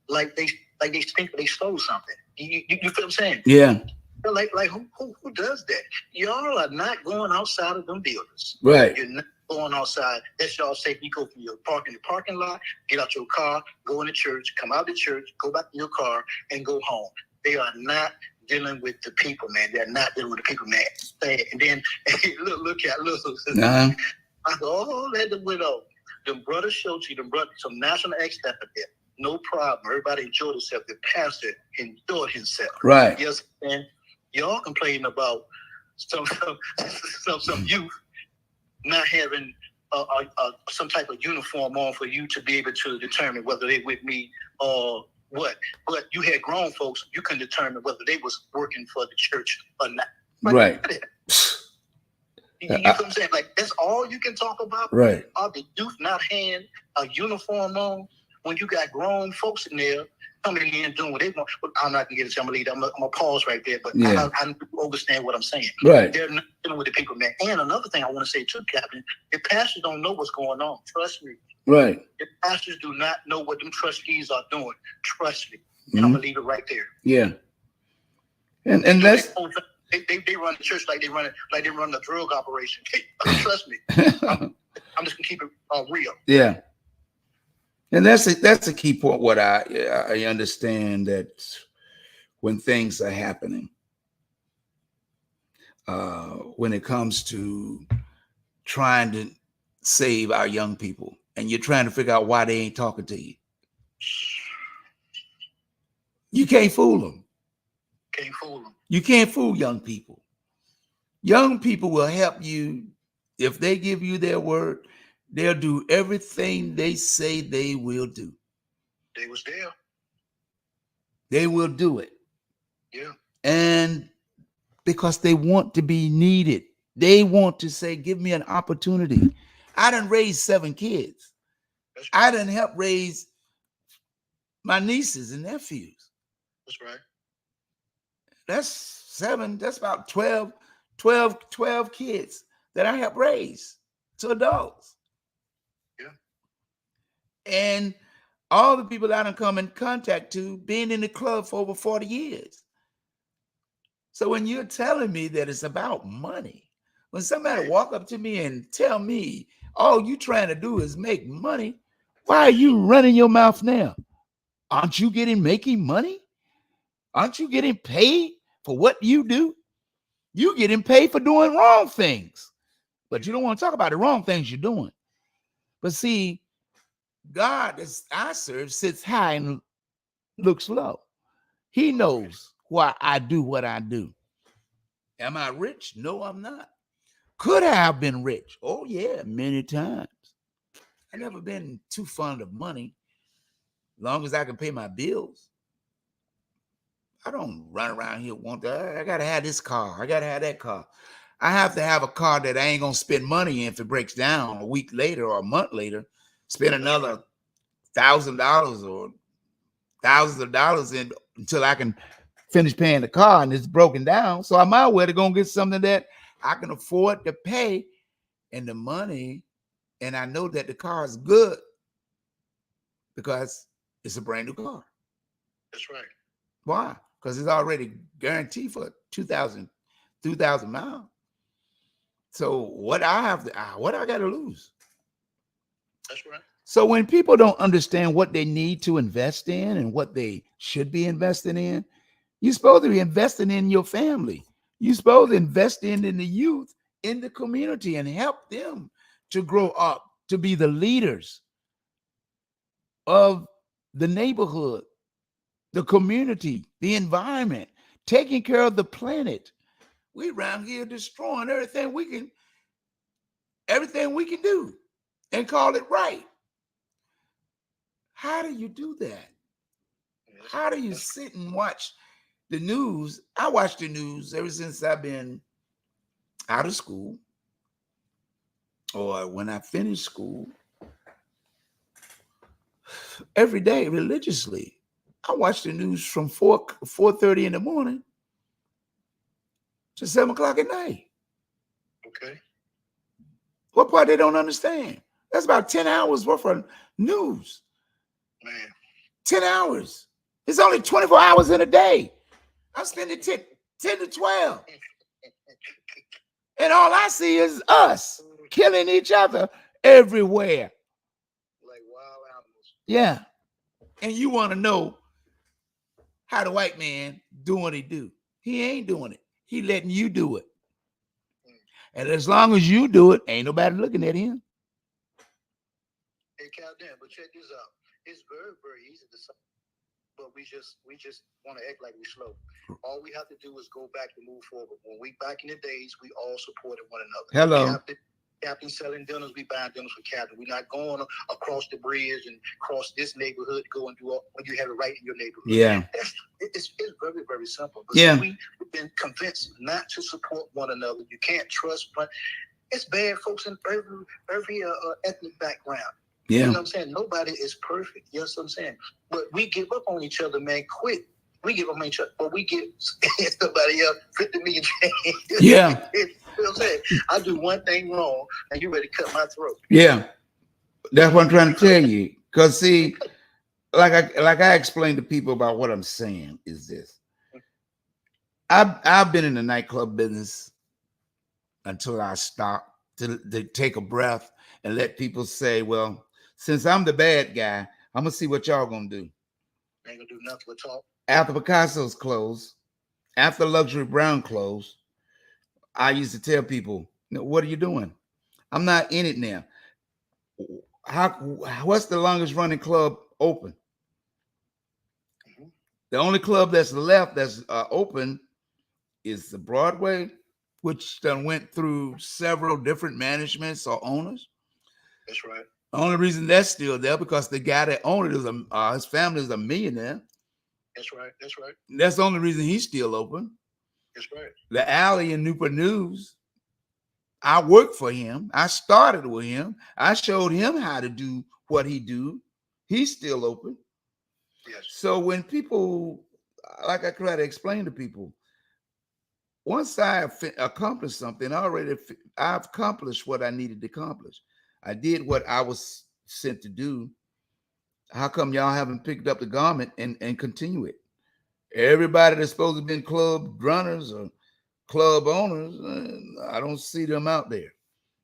like they think they stole something. You feel what I'm saying? Yeah. Like who does that? Y'all are not going outside of them buildings. Right. You're not going outside. That's y'all safe. You go from your parking lot, get out your car, go in the church, come out the church, go back in your car, and go home. They are not dealing with the people, man. They're not dealing with the people, man. And then look. Uh-huh. I go, oh, let them widow. Them brothers showed you, them brothers, some national extent of it. No problem. Everybody enjoyed themselves. The pastor enjoyed himself. Right. Yes, and y'all complaining about some youth not having some type of uniform on for you to be able to determine whether they with me or what. But you had grown folks, you can determine whether they was working for the church or not. Right. You know what I'm saying? Like, that's all you can talk about? Right. Are the youth not having a uniform on when you got grown folks in there coming in doing what they want? I'm not going to get into it. I'm going to pause right there, but I understand what I'm saying. Right. They're not dealing with the people, man. And another thing I want to say too, Captain, the pastors don't know what's going on. Trust me. Right. The pastors do not know what them trustees are doing. Trust me. And I'm going to leave it right there. Yeah. And that's... They run the church like they run the drug operation. Trust me. I'm just gonna keep it real. Yeah, and that's a key point. What I understand, that when things are happening, when it comes to trying to save our young people, and you're trying to figure out why they ain't talking to you, you can't fool them. Can't fool them. You can't fool young people. Young people will help you. If they give you their word, they'll do everything they say they will do. They was there. They will do it. Yeah. And because they want to be needed. They want to say, give me an opportunity. I done raised 7 kids. I done helped raise my nieces and nephews. That's right. That's 7. That's about 12 kids that I helped raise to adults. Yeah. And all the people that I done come in contact to, being in the club for over 40 years. So when you're telling me that it's about money, when somebody walk up to me and tell me, all you trying to do is make money, why are you running your mouth now? Aren't you making money? Aren't you getting paid for what you do? You getting paid for doing wrong things. but you don't want to talk about the wrong things you're doing. But see, God that I serve sits high and looks low. He knows why I do what I do. Am I rich? No, I'm not. Could I have been rich? Oh, yeah, many times. I've never been too fond of money. Long as I can pay my bills. I don't run around here want that. I gotta have this car. I gotta have that car. I have to have a car that I ain't gonna spend money in if it breaks down a week later or a month later. Spend another $1,000 or thousands of dollars in until I can finish paying the car and it's broken down. So I might well to go and get something that I can afford to pay and the money, and I know that the car is good because it's a brand new car. That's right. Why? Because it's already guaranteed for 2,000 miles. So what I got to lose? That's right. So when people don't understand what they need to invest in and what they should be investing in, you're supposed to be investing in your family. You're supposed to invest in the youth, in the community, and help them to grow up to be the leaders of the neighborhood, the community, the environment, taking care of the planet. We around here destroying everything we can do and call it right. How do you do that? How do you sit and watch the news? I watch the news ever since I've been out of school or when I finished school. Every day religiously. I watch the news from 4:30 in the morning to 7 o'clock at night. Okay. What part they don't understand? That's about 10 hours worth of news. Man. 10 hours. It's only 24 hours in a day. I'm spending 10 to 12. And all I see is us killing each other everywhere. Like wild animals. Yeah. And you want to know how the white man doing what he do. He ain't doing it. He letting you do it. And as long as you do it, ain't nobody looking at him. Hey, Captain, but check this out. It's very, very easy to say, but we just want to act like we're slow. All we have to do is go back and move forward. When we back in the days, we all supported one another. Hello. Captain selling dinners, we buying dinners for Captain. We're not going across the bridge and across this neighborhood to go and do all when you have it right in your neighborhood. Yeah. It's very, very simple. But yeah. We've been convinced not to support one another. You can't trust, but it's bad folks in every ethnic background. Yeah. You know what I'm saying? Nobody is perfect. You know what I'm saying? But we give up on each other, man, quick. We give up on each other, but we give somebody else 50 million. Yeah. You know what I'm saying? I do one thing wrong and you ready to cut my throat. Yeah. That's what I'm trying to tell you. Because see, like I explained to people about what I'm saying is this. I've been in the nightclub business until I stopped to take a breath and let people say, well, since I'm the bad guy, I'm gonna see what y'all gonna do. Ain't gonna do nothing but talk. After Picasso's closed, after Luxury Brown closed, I used to tell people, what are you doing? I'm not in it now. What's the longest running club open? Mm-hmm. The only club that's left that's open is the Broadway, which done went through several different managements or owners. That's right. The only reason that's still there because the guy that owned it is his family is a millionaire. That's right. That's right. That's the only reason he's still open. That's right. The alley in Newport News, I worked for him. I started with him. I showed him how to do what he do. He's still open. Yes. So when people, like I try to explain to people, once I accomplished something, I've accomplished what I needed to accomplish. I did what I was sent to do. How come y'all haven't picked up the garment and continue it? Everybody that's supposed to be club runners or club owners, I don't see them out there.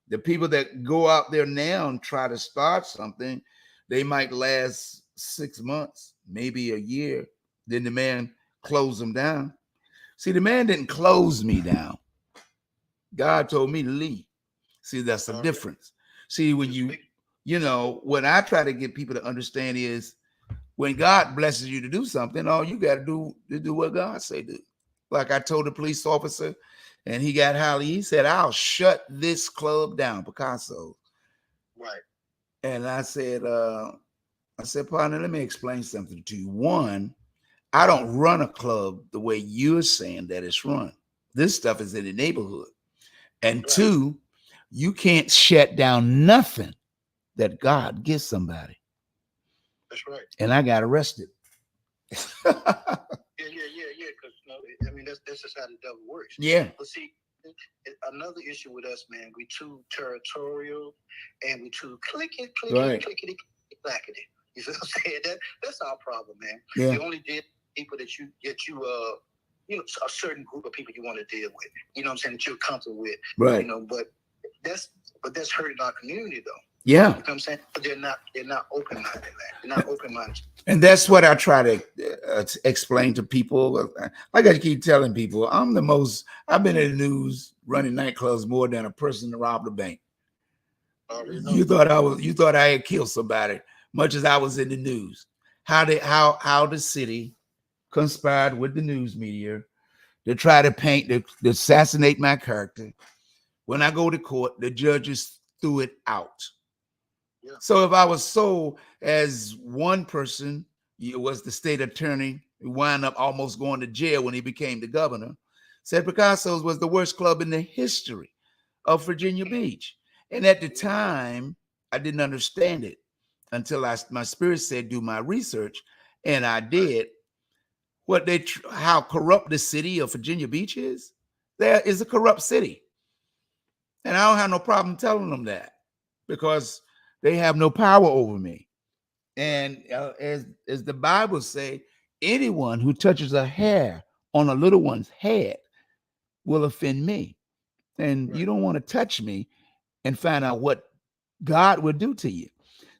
The people that go out there now and try to start something, they might last 6 months, maybe a year. Then the man closed them down. See, the man didn't close me down. God told me to leave. See, that's the difference. See, when you know, what I try to get people to understand is when God blesses you to do something, all you got to do is do what God say do. Like I told the police officer, and he got highly, he said, I'll shut this club down, Picasso. Right. And I said, partner, let me explain something to you. One, I don't run a club the way you're saying that it's run. This stuff is in the neighborhood. And right. Two, you can't shut down nothing that God gives somebody. That's right. And I got arrested. Yeah. Because I mean, that's just how the devil works. Yeah. But see, another issue with us, man, we too territorial and we too clickety, clackety. You see what I'm saying? That's our problem, man. Yeah. You only deal people that you know, a certain group of people you want to deal with. You know what I'm saying? That you're comfortable with. Right. You know, but that's hurting our community though. Yeah. You know what I'm saying? But they're not open-minded, man. They're not open-minded. And that's what I try to explain to people. Like I keep telling people, I've been in the news running nightclubs more than a person to rob the bank. You thought I had killed somebody, much as I was in the news. How the city conspired with the news media to try to to assassinate my character. When I go to court, the judges threw it out. Yeah. So if I was sold as one person, it was the state attorney who wound up almost going to jail when he became the governor, said Picasso's was the worst club in the history of Virginia Beach. And at the time, I didn't understand it until my spirit said, do my research. And I did. How corrupt the city of Virginia Beach is. There is a corrupt city. And I don't have no problem telling them that because they have no power over me. And as the Bible say, anyone who touches a hair on a little one's head will offend me. And you don't want to touch me and find out what God will do to you.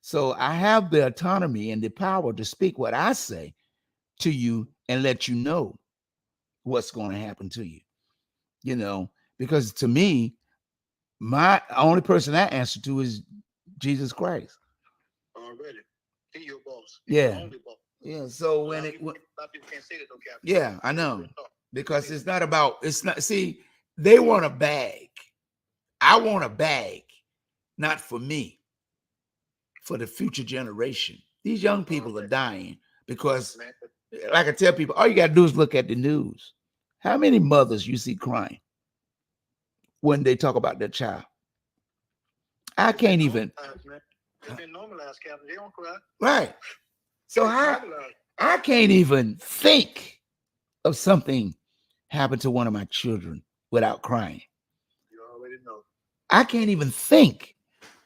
So I have the autonomy and the power to speak what I say to you and let you know what's going to happen to you. You know, because to me, my only person I answer to is Jesus Christ. Already. He your boss. Yeah. Only boss. Yeah. So a lot of people can't say that though, Captain. Yeah, I know. Because see, they want a bag. I want a bag, not for me, for the future generation. These young people are dying because, like I tell people, all you got to do is look at the news. How many mothers you see crying when they talk about their child? I can't even. It's been normalized, Captain. They don't cry. Right. So I can't even think of something happened to one of my children without crying. You already know. I can't even think.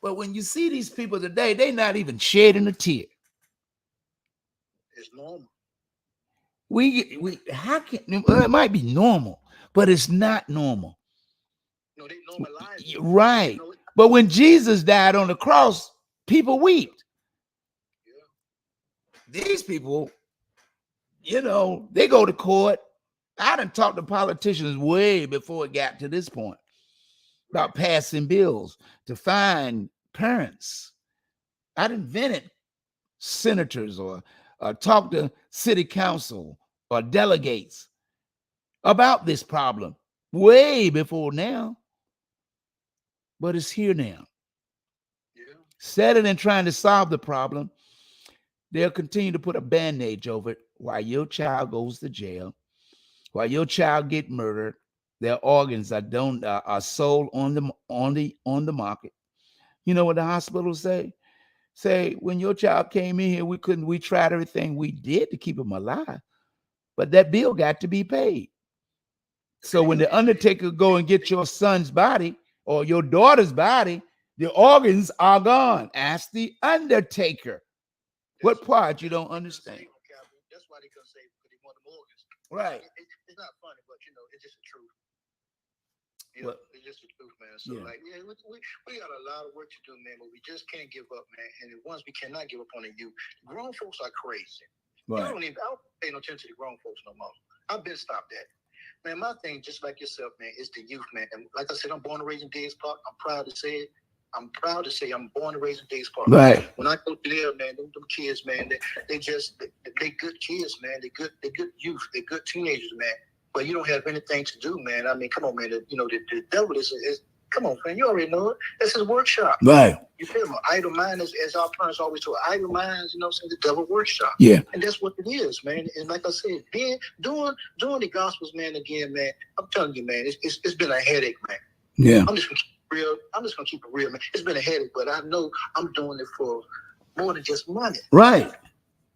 But when you see these people today, they're not even shedding a tear. It's normal. It might be normal, but it's not normal. No, they normalize it. Right. But when Jesus died on the cross, people wept. Yeah. These people, you know, they go to court. I done talked to politicians way before it got to this point about passing bills to fine parents. I'd invented senators or talk to city council or delegates about this problem way before now. But it's here now. Yeah. Instead of trying to solve the problem, they'll continue to put a band-aid over it while your child goes to jail, while your child get murdered. Their organs are sold on the market. You know what the hospitals say? Say, when your child came in here, we tried everything we did to keep him alive, but that bill got to be paid. So when the undertaker go and get your son's body or your daughter's body, the organs are gone. Ask the undertaker. What part you don't understand? That's why they can say they want the organs. Right. It's not funny, but you know, it's just the truth. You know, it's just the truth, man. So we got a lot of work to do, man, but we just can't give up, man. And once we cannot give up on the youth, grown folks are crazy. Right. I don't pay no attention to the grown folks no more. I've been stopped that. Man, my thing, just like yourself, man, is the youth, man. And like I said, I'm born and raised in Days Park. I'm proud to say it. I'm proud to say I'm born and raised in Days Park. Right. When I go to there, man, them kids, man, they good kids, man. They good youth. They good teenagers, man. But you don't have anything to do, man. I mean, come on, man. The devil is come on, man. You already know it. That's his workshop. Right. You feel me? Idle mind, as our parents always told, idle minds, the devil workshop. Yeah. And that's what it is, man. And like I said, doing the gospels, man, again, man, I'm telling you, man, it's been a headache, man. Yeah. I'm just gonna keep it real, man. It's been a headache, but I know I'm doing it for more than just money. Right.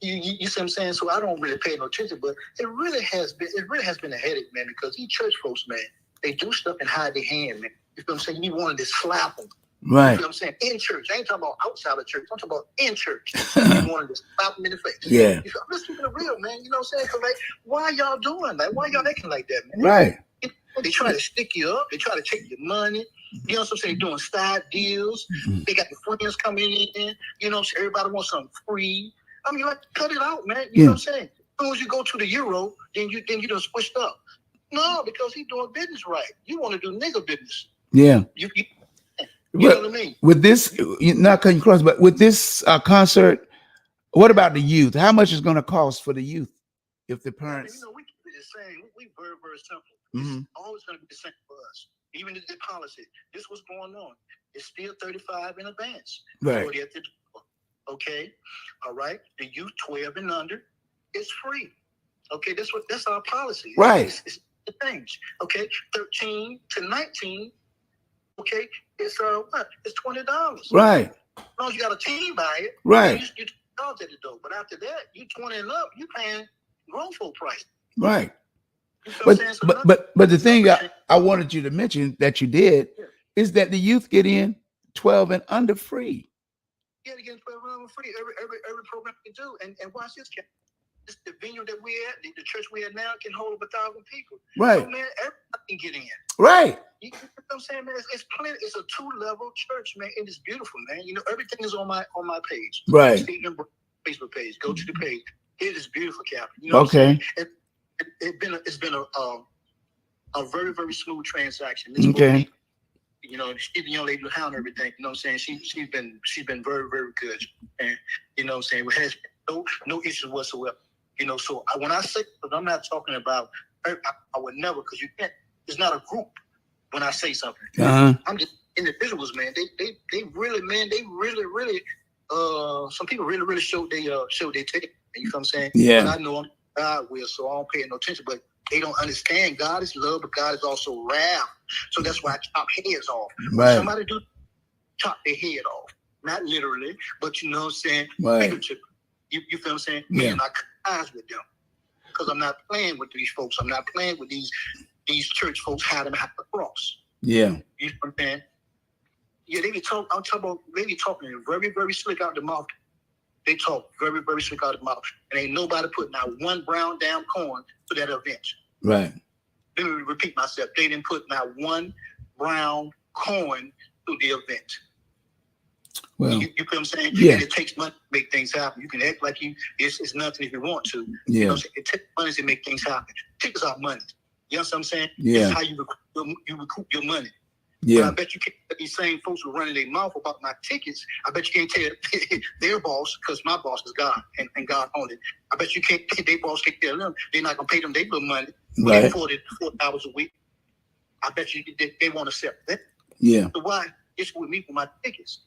You see what I'm saying? So I don't really pay no attention, but it really has been a headache, man, because these church folks, man, they do stuff and hide their hand, man. You feel what I'm saying? You wanted to slap them. Right. You feel what I'm saying? In church. I ain't talking about outside of church. I'm talking about in church. You wanted to slap them in the face. Yeah. I'm just keeping it real, man. You know what I'm saying? Because, like, why y'all doing that? Why y'all acting like that, man? Right. They try to stick you up. They try to take your money. You know what I'm saying? Doing side deals. They got the friends coming in. You know what I'm saying? Everybody wants something free. I mean, like, cut it out, man. You know what I'm saying? As soon as you go to the Euro, then you done switched up. No, because he's doing business right. You want to do nigga business. Yeah. You know what I mean? With this, not cutting cross, but with this concert, what about the youth? How much is going to cost for the youth if the parents? We keep it the same. We very, very simple. Mm-hmm. It's always going to be the same for us. Even if the policy, this was going on. It's still 35 in advance. Right. Okay. All right. The youth 12 and under is free. Okay. That's our policy. Right. It's the things. Okay. 13 to 19. Okay. It's what? It's $20. Right. As long as you got a team buy it. Right. You $20 at the door. But after that, you 20 and up, you paying grown folk price. Right. But the thing I wanted you to mention that you did is that the youth get in 12 and under free. Yeah, they get 12 and under free. Every program you do. And watch this. This the venue that we're at, the church we're at now can hold over 1,000 people. Right. So, man, everybody can get in. Right. You know what I'm saying, man? It's plenty. It's a 2-level church, man. It is beautiful, man. Everything is on my page. Right. Facebook page. Go to the page. It is beautiful, Captain. Okay. It's been a very, very smooth transaction. Okay. She's the young lady behind everything. You know what I'm saying? She's been very, very good. And you know what I'm saying? It has no issues whatsoever. So when I say, I'm not talking about, I would never, because you can't, it's not a group when I say something. Uh-huh. I'm just individuals, man. They really, man, some people really show they take. You know what I'm saying? Yeah. And I know God will, so I don't pay no attention, but they don't understand God is love, but God is also wrath. So that's why I chop heads off. Right. Somebody do chop their head off. Not literally, but you know what I'm saying? Right. You feel what I'm saying? Yeah. And I cut ties with them. Because I'm not playing with these folks. I'm not playing with these church folks how them have to cross. Yeah. You know what I'm saying? Yeah, they be talking very, very slick out the mouth. They talk very, very slick out the mouth. And ain't nobody putting out one brown damn coin to that event. Right. Let me repeat myself. They didn't put not one brown coin to the event. Well, you feel what I'm saying? Yeah. And it takes money to make things happen. You can act like it's nothing if you want to. Yeah. You know what I'm saying? It takes money to make things happen. Tickets are money. You know what I'm saying? Yeah. This is how you recoup your money. Yeah. But I bet you can't let these same folks who are running their mouth about my tickets. I bet you can't tell their boss, because my boss is God and God owned it. I bet you can't, their boss can't tell them they're not going to pay them their little money. Right. 4 hours a week. I bet you they want to accept that. Yeah. So why? It's with me for my tickets.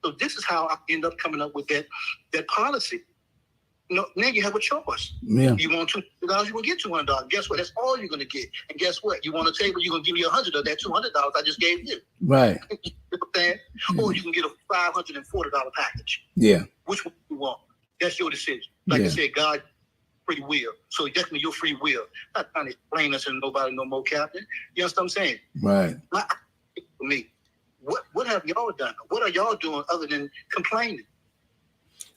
So this is how I end up coming up with that policy. Now you have a choice. Yeah. You want $200, you will get $200. Guess what? That's all you're going to get. And guess what? You want a table, you're going to give me $100 of that $200 I just gave you. Right. You know what I'm saying? Or you can get a $540 package. Yeah. Which one you want? That's your decision. Like I said, God, free will. So definitely your free will. Not trying to explain us to nobody no more, Captain. You know what I'm saying? Right. For me, what have y'all done? What are y'all doing other than complaining?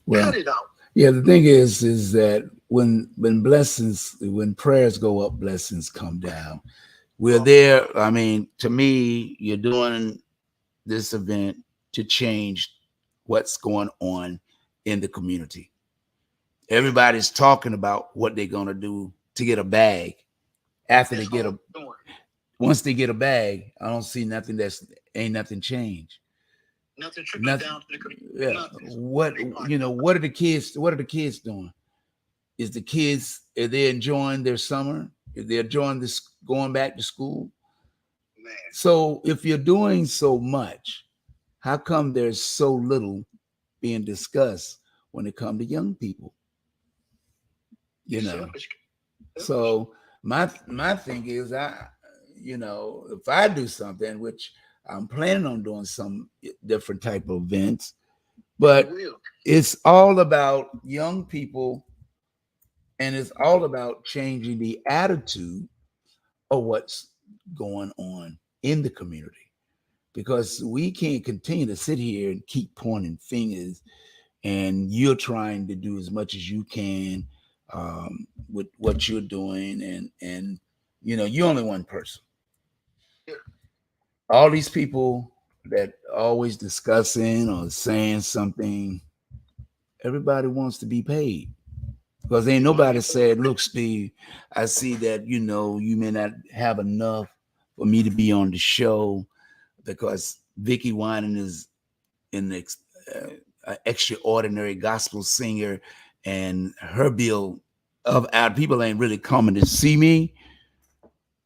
Well, cut it out. Yeah, the thing is that when prayers go up, blessings come down. We're there. I mean, to me, you're doing this event to change what's going on in the community. Everybody's talking about what they're going to do to get a bag after they get once they get a bag, I don't see nothing ain't nothing changed. Nothing trickling down to the community. Yeah. What are the kids doing? Is the kids, are they enjoying their summer? Are they enjoying this going back to school? Man. So if you're doing so much, how come there's so little being discussed when it comes to young people? So my thing is, if I do something, which I'm planning on doing some different type of events, but it's all about young people, and it's all about changing the attitude of what's going on in the community, because we can't continue to sit here and keep pointing fingers, and you're trying to do as much as you can with what you're doing, and you're only one person. All these people that always discussing or saying something, everybody wants to be paid, because ain't nobody said, look, Steve, I see that you may not have enough for me to be on the show, because Vickie Winans is an extraordinary gospel singer, and her bill of our people ain't really coming to see me,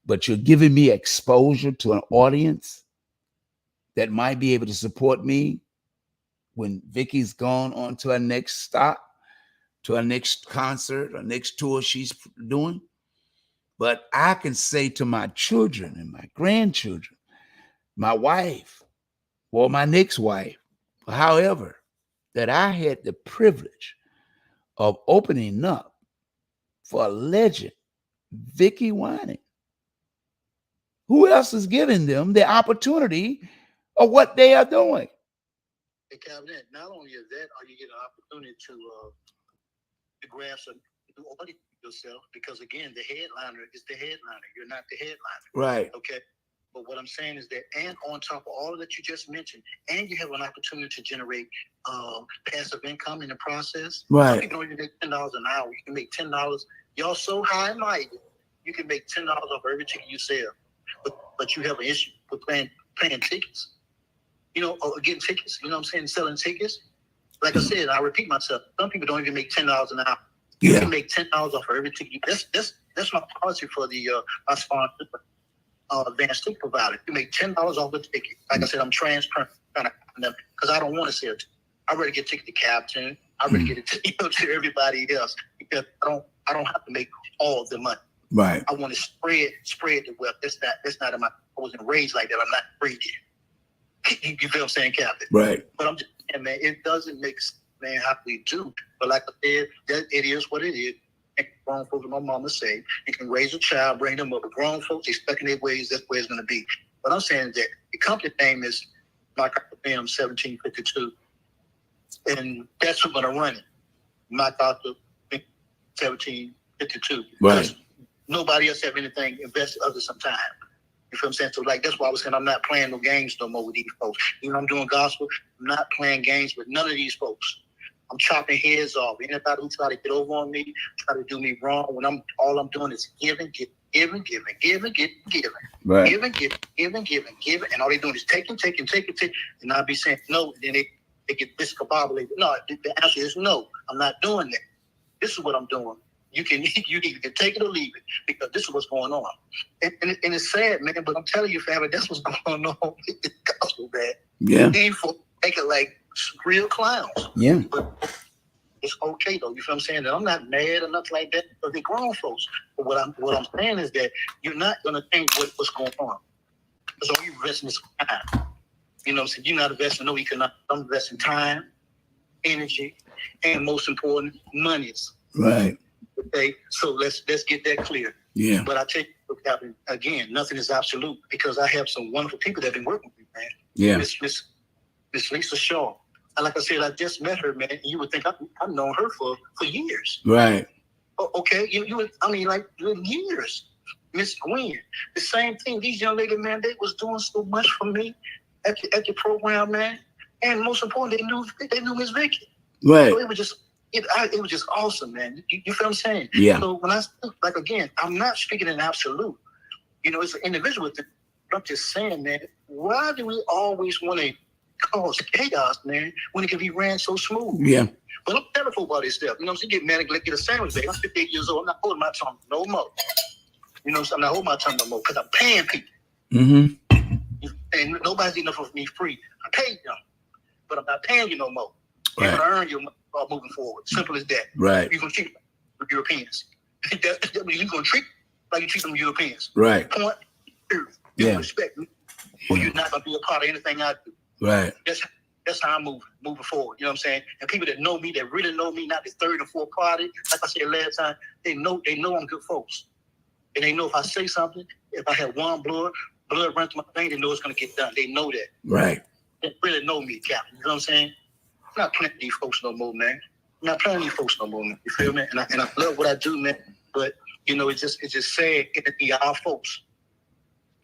but you're giving me exposure to an audience that might be able to support me when Vickie's gone on to her next stop, to her next concert or next tour she's doing. But I can say to my children and my grandchildren, my wife or my next wife, however, that I had the privilege of opening up for a legend, Vickie Winans. Who else is giving them the opportunity of what they are doing? Hey, Cabinet, not only is that, are you getting an opportunity to grab some new audience yourself, because again, the headliner is the headliner. You're not the headliner. Right. Okay. But what I'm saying is that, and on top of all of that you just mentioned, and you have an opportunity to generate passive income in the process. Right. Some people don't even make $10 an hour. You can make $10. Y'all so high and mighty, you can make $10 off every ticket you sell. But you have an issue with playing tickets. Or getting tickets. You know what I'm saying? Selling tickets. Like I said, I repeat myself. Some people don't even make $10 an hour. You can make $10 off of every ticket. That's my policy for the my sponsor, advanced ticket provider. You make $10 off the ticket. Like I said, I'm transparent because I don't want to sell it. I'd rather get a ticket to Captain. I'd rather get it to everybody else, because I don't have to make all of the money. Right. I want to spread the wealth. That's not in my. I wasn't raised like that. I'm not raised yet. You feel what I'm saying, Captain? Right. But I'm just saying, man, it doesn't make sense, man, how we do. But like I said, it is what it is. And grown folks, my mama say, you can raise a child, bring them up. But grown folks expecting their ways, that's where it's going to be. But I'm saying that the company name is my BRWN 1752. And that's who's going to run it. My doctor 1752. Right. Nobody else have anything invested other some time. You feel what I'm saying? So like that's why I was saying I'm not playing no games no more with these folks. I'm doing gospel. I'm not playing games with none of these folks. I'm chopping heads off. Anybody who try to get over on me, try to do me wrong, when all I'm doing is giving. Right. Giving. And all they doing is taking. And I'll be saying no, and then they get discombobulated. No, the answer is no. I'm not doing that. This is what I'm doing. You can take it or leave it, because this is what's going on. And it's sad, man, but I'm telling you, family, that's what's going on with the gospel, man. Yeah. These folks make it like real clowns. Yeah. But it's okay, though. You feel what I'm saying? And I'm not mad or nothing like that, because they're grown folks. But what I'm saying is that you're not going to think what's going on. So you're investing this time. You know what I'm saying? You're not investing no economic. I'm investing time, energy, and most important, monies. Right. Okay, so let's get that clear. Yeah. But I tell you, Captain, again, nothing is absolute, because I have some wonderful people that have been working with me, man. Yeah. Miss Lisa Shaw. And like I said, I just met her, man. And you would think I've known her for years. Right. Okay, like years. Miss Gwen, the same thing. These young ladies, man, they was doing so much for me at the program, man. And most important, they knew Miss Vickie. Right. So it was just awesome, man. You feel what I'm saying? Yeah. So when I like again, I'm not speaking in absolute. You know, it's an individual thing. I'm just saying, man, why do we always want to cause chaos, man, when it can be ran so smooth? Yeah. But I'm terrible about this stuff. You know what I'm saying? Get mad and get a sandwich, baby. I'm 58 years old. I'm not holding my tongue no more. You know what I'm saying? I'm not holding my tongue no more because I'm paying people. Mm-hmm. And nobody's enough of me free. I paid them, but I'm not paying you no more. Right. You're going to earn your money moving forward. Simple as that. Right. You're going to treat them like Europeans. You're going to treat like you treat them Europeans. Right. Point. You Yeah. respect me, or you're not going to be a part of anything I do. Right. That's how I'm moving forward. You know what I'm saying? And people that know me, that really know me, not the third or fourth party, like I said last time, they know I'm good folks. And they know if I say something, if I have one blood run through my vein, they know it's going to get done. They know that. Right. They really know me, Captain. You know what I'm saying? I'm not playing these folks no more, man. I'm not playing these folks no more, man. You feel me? And I love what I do, man. But, you know, it's just sad. It'd be our folks.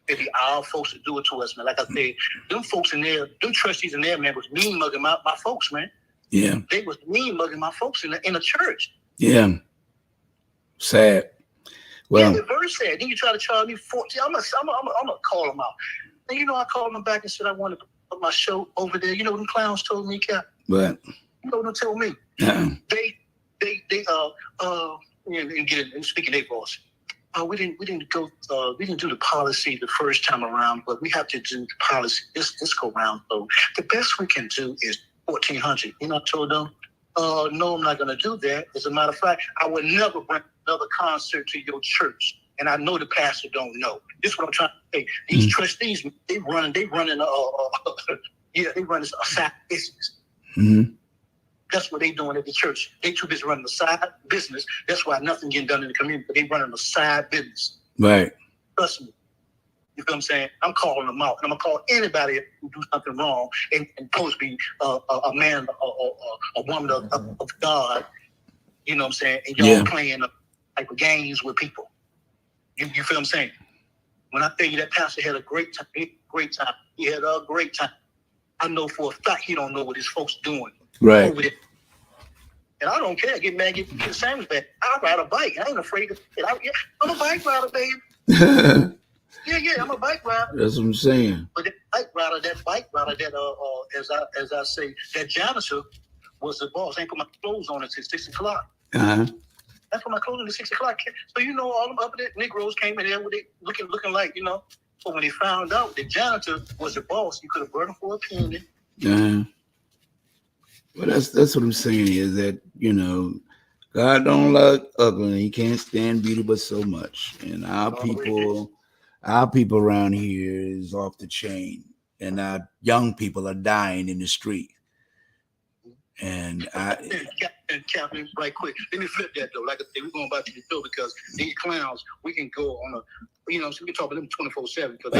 It'd be our folks to do it to us, man. Like I said, them folks in there, them trustees in there, man, was mean mugging my folks, man. Yeah. They was mean mugging my folks in the church. Yeah. Sad. Well, yeah, it's very sad. Then you try to charge me 40. I'm gonna call them out. And you know, I called them back and said I wanted to put my show over there. You know what them clowns told me, Cap? but You know what they told me? And speaking their voice. We didn't do the policy the first time around, but we have to do the policy this go round. So the best we can do is 1,400. You know, I told them, no, I'm not going to do that. As a matter of fact, I would never bring another concert to your church. And I know the pastor don't know. This is what I'm trying to say. These trustees, they running a side business. Mm-hmm. That's what they doing at the church. They too busy running a side business. That's why nothing getting done in the community. But they running a side business. Right. Trust me. You feel what I'm saying? I'm calling them out. And I'm going to call anybody who do something wrong and supposed to be a man or a woman of God. You know what I'm saying? And y'all playing type of games with people. You feel what I'm saying? When I tell you that pastor had a great time, he had a great time. I know for a fact he don't know what his folks doing. Right. Over there. And I don't care. Get mad, get the sandwich back. I ride a bike. I ain't afraid of it. I'm a bike rider, baby. I'm a bike rider. That's what I'm saying. But that bike rider, as I say, that janitor was the boss. I ain't put my clothes on until 6 o'clock. Uh-huh. I put my clothes on at 6 o'clock. So you know, all them up there Negroes came in there with it looking like, you know. But when they found out the janitor was the boss, you could have burned him for a penny. Uh-huh. Well, that's what I'm saying is that, you know, God don't like ugly. He can't stand beauty but so much. And our people around here is off the chain. And our young people are dying in the street. And Captain, right quick. Let me flip that though. Like I said, we're going back to the show because these clowns, we can go on we can talk about them 24/7 because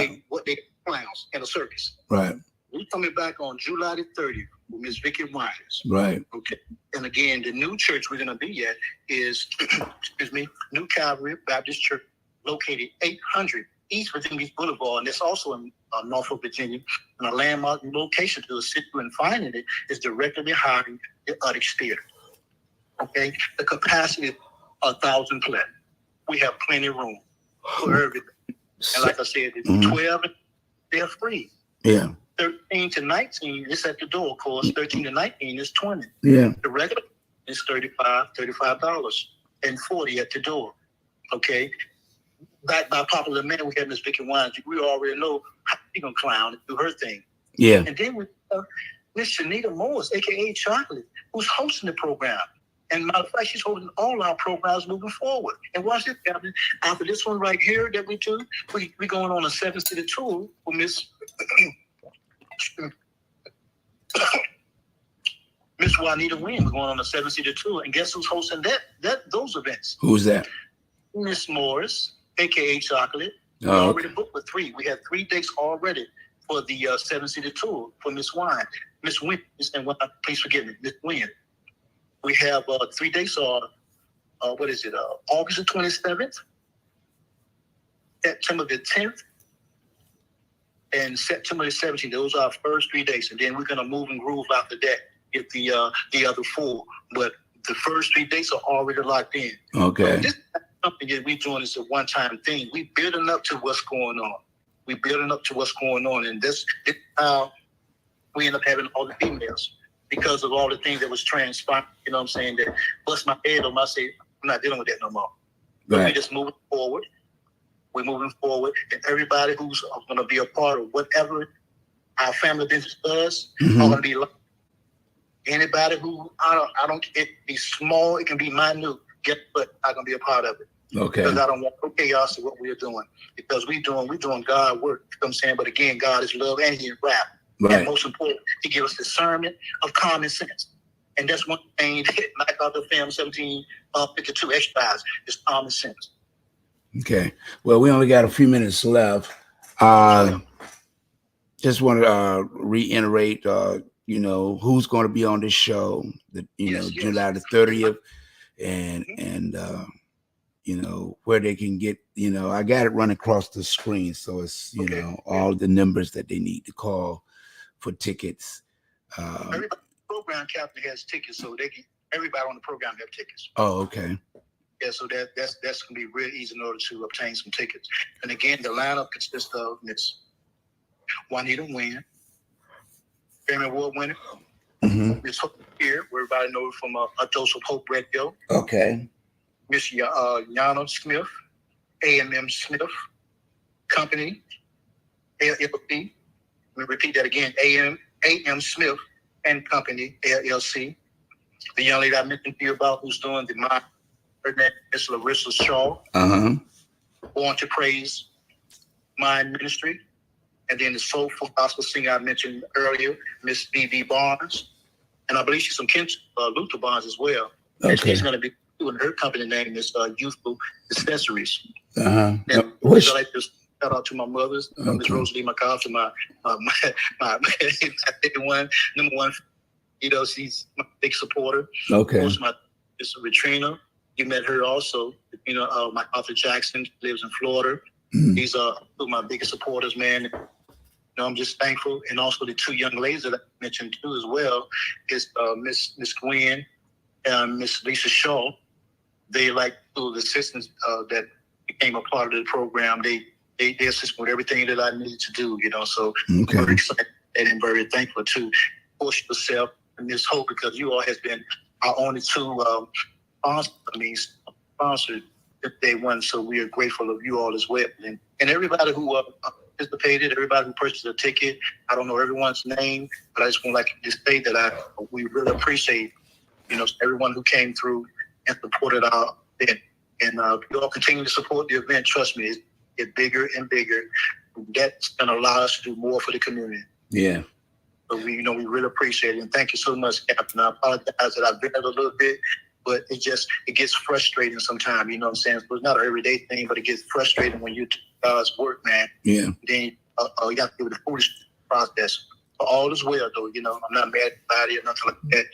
they clowns in a circus. Right. We're coming back on July the 30th with Miss VICKIE Winans. Right. Okay. And again, the new church we're going to be at is, New Calvary Baptist Church, located 800 East Virginia Beach Boulevard, and it's also in Norfolk, Virginia. And a landmark location to assist you in finding it is directly behind the Uddix Theater. Okay. The capacity is 1,000 plus. We have plenty of room for everything. And like I said, it's 12, they're free. Yeah. 13 to 19 is at the door, of course. 13 to 19 is 20. Yeah. The regular is $35 and $40 at the door. Okay. Back by popular man, we have Miss VICKIE Winans. We already know how she's gonna clown and do her thing. Yeah. And then we have Miss CHINNITTA Morris, aka Chocolate, who's hosting the program. And matter of fact, she's holding all our programs moving forward. And watch this, Captain. After this one right here that we do, we going on a 7-city tour with Miss Juanita Wynn. We're going on a 7-city tour, and guess who's hosting those events? Who's that? Miss Morris, aka Chocolate. We Oh, already booked with 3. We have 3 dates already for the 7-city tour for Miss Wynn. Miss Wynn, please forgive me, Miss Wynn. We have 3 dates on August the 27th, September the 10th, and September the 17th. Those are our first 3 days, and then we're gonna move and groove after that. Get the other 4, but The first 3 dates are already locked in. Okay. So this is something that we're doing is a one-time thing. We building up to what's going on. We building up to what's going on, and this how we end up having all the females because of all the things that was transpiring. You know what I'm saying? That bust my head on my say, I'm not dealing with that no more. But Right. we just moving forward. We're moving forward, and everybody who's going to be a part of whatever our family business does are going to be like anybody who I don't. It can be small, it can be minute. Guess what? I'm going to be a part of it. Okay. Because I don't want no chaos to what we're doing. Because we're doing God work. You know what I'm saying? But again, God is love and He rap. Right. And most important, He gives us discernment of common sense. And that's one thing that like other film 1752 exercise is common sense. Okay. Well, we only got a few minutes left. Just want to reiterate, you know, who's going to be on this show. July the 30th, and you know, where they can get. You know, I got it running across the screen, so it's know all the numbers that they need to call for tickets. Everybody, program captain has tickets, so they can. Everybody on the program have tickets. Oh, okay. Yeah, so that's gonna be real easy in order to obtain some tickets. And again, the lineup consists of Miss Juanita WYNN, Grammy Award winner, Miss Hope here, where everybody knows from A Dose of Hope Radio. Okay. Miss Yana Smith, A&M Smith Company, LLC. Let me repeat that again, A.M. Smith and Company, LLC. The young lady I mentioned to you about who's doing the mind, her name is Larissa Shaw. Born to Praise Mind Ministry. And then the soulful gospel singer I mentioned earlier, Miss B.B. Barnes. And I believe she's from Luther Barnes as well. Okay. And she's going to be doing her company name is Youthful Accessories. And Which, I'd like to shout out to my mothers, Miss Rosalie McCarthy, my number one, you know, she's my big supporter. Okay. Of course, my sister Retrina, you met her also. You know, my Arthur Jackson lives in Florida. These are two of my biggest supporters, man. You know, I'm just thankful. And also the two young ladies that I mentioned too as well is Miss Gwen and Miss Lisa Shaw. They like two of the assistants that became a part of the program. They assist with everything that I needed to do, you know. So I'm very excited and very thankful to push yourself and Miss Hope, because you all has been our only two sponsored day one. So we are grateful of you all as well. And everybody who participated, everybody who purchased a ticket. I don't know everyone's name, but I just want to say that we really appreciate, you know, everyone who came through and supported our event. And you all continue to support the event. Trust me, it's get bigger and bigger. That's going to allow us to do more for the community. Yeah. So we really appreciate it. And thank you so much, Captain. I apologize that I've been a little bit, but it gets frustrating sometimes. You know what I'm saying? So it's not an everyday thing, but it gets frustrating when you do God's work, man. Yeah. Then you have to do the foolish process. But all is well, though. You know, I'm not mad about it or nothing like that.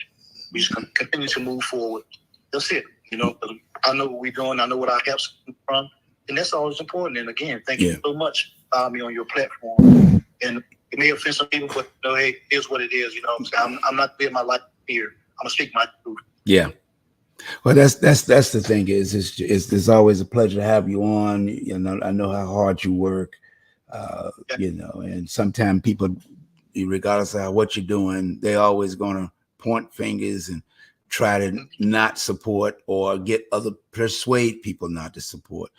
We just continue to move forward. That's it. You know, I know what we're doing. I know what our help's from. And that's always important. And again, thank you so much for allowing me on your platform. And it may offend some people, but you know, hey, here's what it is. You know what I'm saying? I'm not living my life here. I'm going to speak my truth. Yeah. Well, that's the thing is, it's always a pleasure to have you on. You know, I know how hard you work, you know, and sometimes people, regardless of what you're doing, they always going to point fingers and try to not support or persuade people not to support.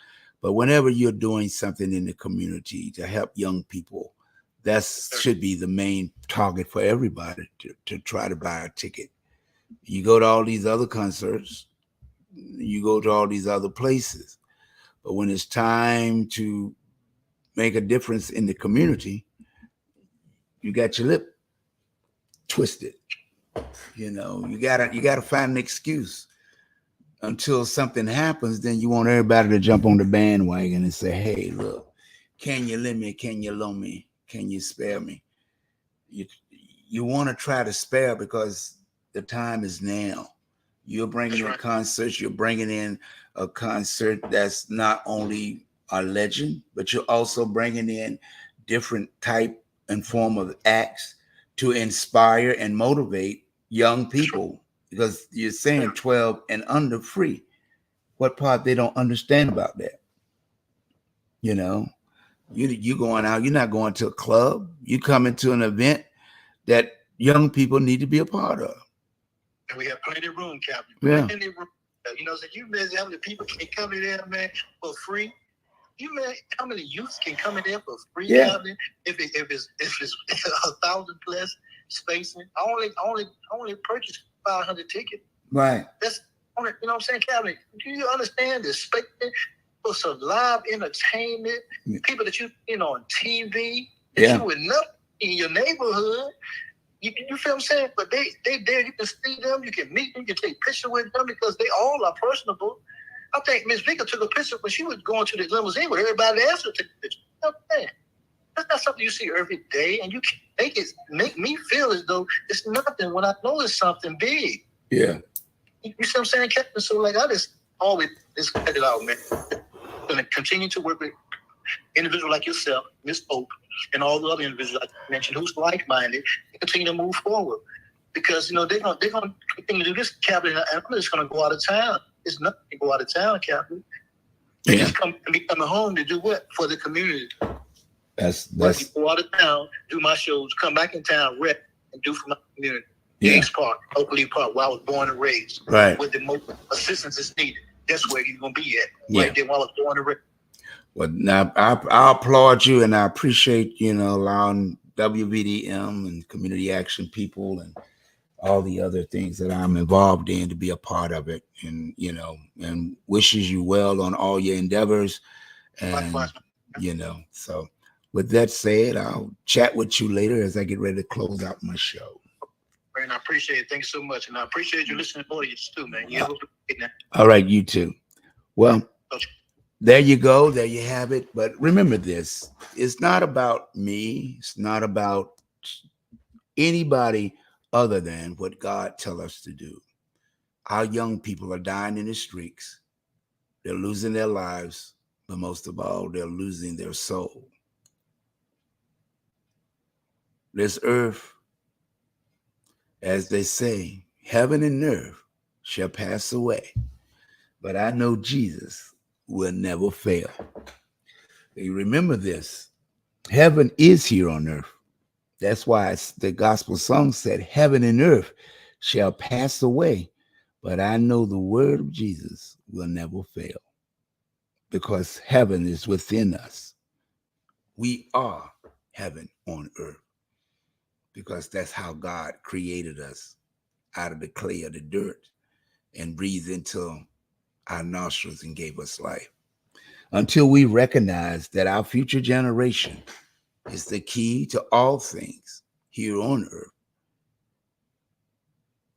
But whenever you're doing something in the community to help young people, that should be the main target for everybody to try to buy a ticket. You go to all these other concerts, you go to all these other places, but when it's time to make a difference in the community, you got your lip twisted. You know, you gotta find an excuse. Until something happens, then you want everybody to jump on the bandwagon and say, hey, look, can you lend me? Can you loan me? Can you spare me? You want to try to spare because the time is now. You're bringing in concerts. You're bringing in a concert that's not only a legend, but you're also bringing in different type and form of acts to inspire and motivate young people because you're saying 12 and under free. What part they don't understand about that? You know, you going out, you're not going to a club. You come into an event that young people need to be a part of. And we have plenty of room, Captain. Yeah. Plenty of room. You know, so you imagine how many people can come in there, man, for free. You man, how many youths can come in there for free? Yeah. Captain? If it's 1,000 plus spacing, I only purchased 500 tickets. Right. That's only, you know what I'm saying, Captain? Do you understand the spacing for some live entertainment? People that you know on TV that you would know in your neighborhood. You feel what I'm saying? But they there. You can see them. You can meet them. You can take pictures with them because they all are personable. I think Miss Vickie took a picture when she was going to the limousine with everybody else to take a picture. You know what I'm saying? That's not something you see every day, and you can make me feel as though it's nothing when I know it's something big. Yeah. You see what I'm saying, Captain? So like I just always just cut it out, man. I'm gonna continue to work with individuals like yourself, Miss Hope, and all the other individuals I mentioned who's like-minded, and continue to move forward. Because, you know, they're gonna continue to do this, Captain, and I'm just gonna go out of town. It's nothing to go out of town, Captain. They just coming home to do what? For the community. That's go out of town, do my shows, come back in town, rep, and do for my community. Yates Park, Oakley Park, where I was born and raised. Right. With the most assistance is needed. That's where he's gonna be at. Yeah. Right there where I was born and raised. Well, now I applaud you, and I appreciate, you know, allowing WVDM and community action people and all the other things that I'm involved in to be a part of it, and you know, and wishes you well on all your endeavors, and you know. So, with that said, I'll chat with you later as I get ready to close out my show. And I appreciate it. Thanks so much, and I appreciate you listening audience too, man. You all right, you too. Well. There you go. There you have it. But remember this, it's not about me. It's not about anybody other than what God tells us to do. Our young people are dying in the streets. They're losing their lives, but most of all, they're losing their soul. This earth, as they say, heaven and earth shall pass away, but I know Jesus will never fail. You remember this. Heaven is here on earth. That's why the gospel song said, heaven and earth shall pass away, but I know the word of Jesus will never fail, because heaven is within us. We are heaven on earth, because that's how God created us out of the clay of the dirt and breathed into our nostrils and gave us life. Until we recognize that our future generation is the key to all things here on earth.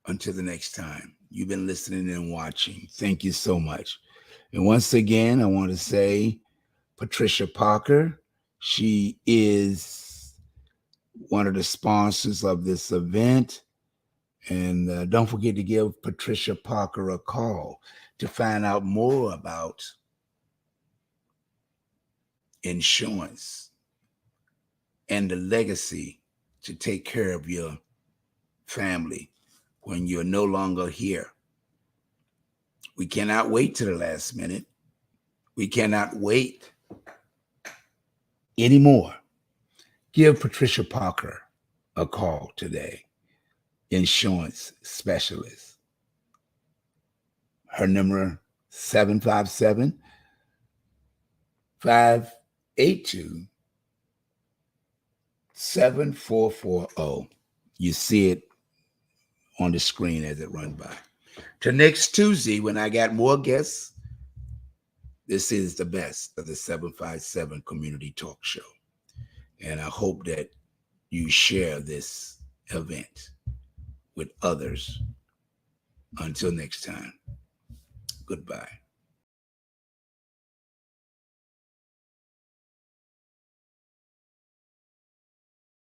Until the next time, you've been listening and watching. Thank you so much. And once again, I want to say Patricia Parker, she is one of the sponsors of this event. And don't forget to give Patricia Parker a call to find out more about insurance and the legacy to take care of your family when you're no longer here. We cannot wait to the last minute. We cannot wait anymore. Give Patricia Parker a call today. Insurance specialist. Her number 757-582-7440. You see it on the screen as it runs by. Till next Tuesday, when I got more guests, this is the best of the 757 Community Talk Show. And I hope that you share this event with others. Until next time, goodbye.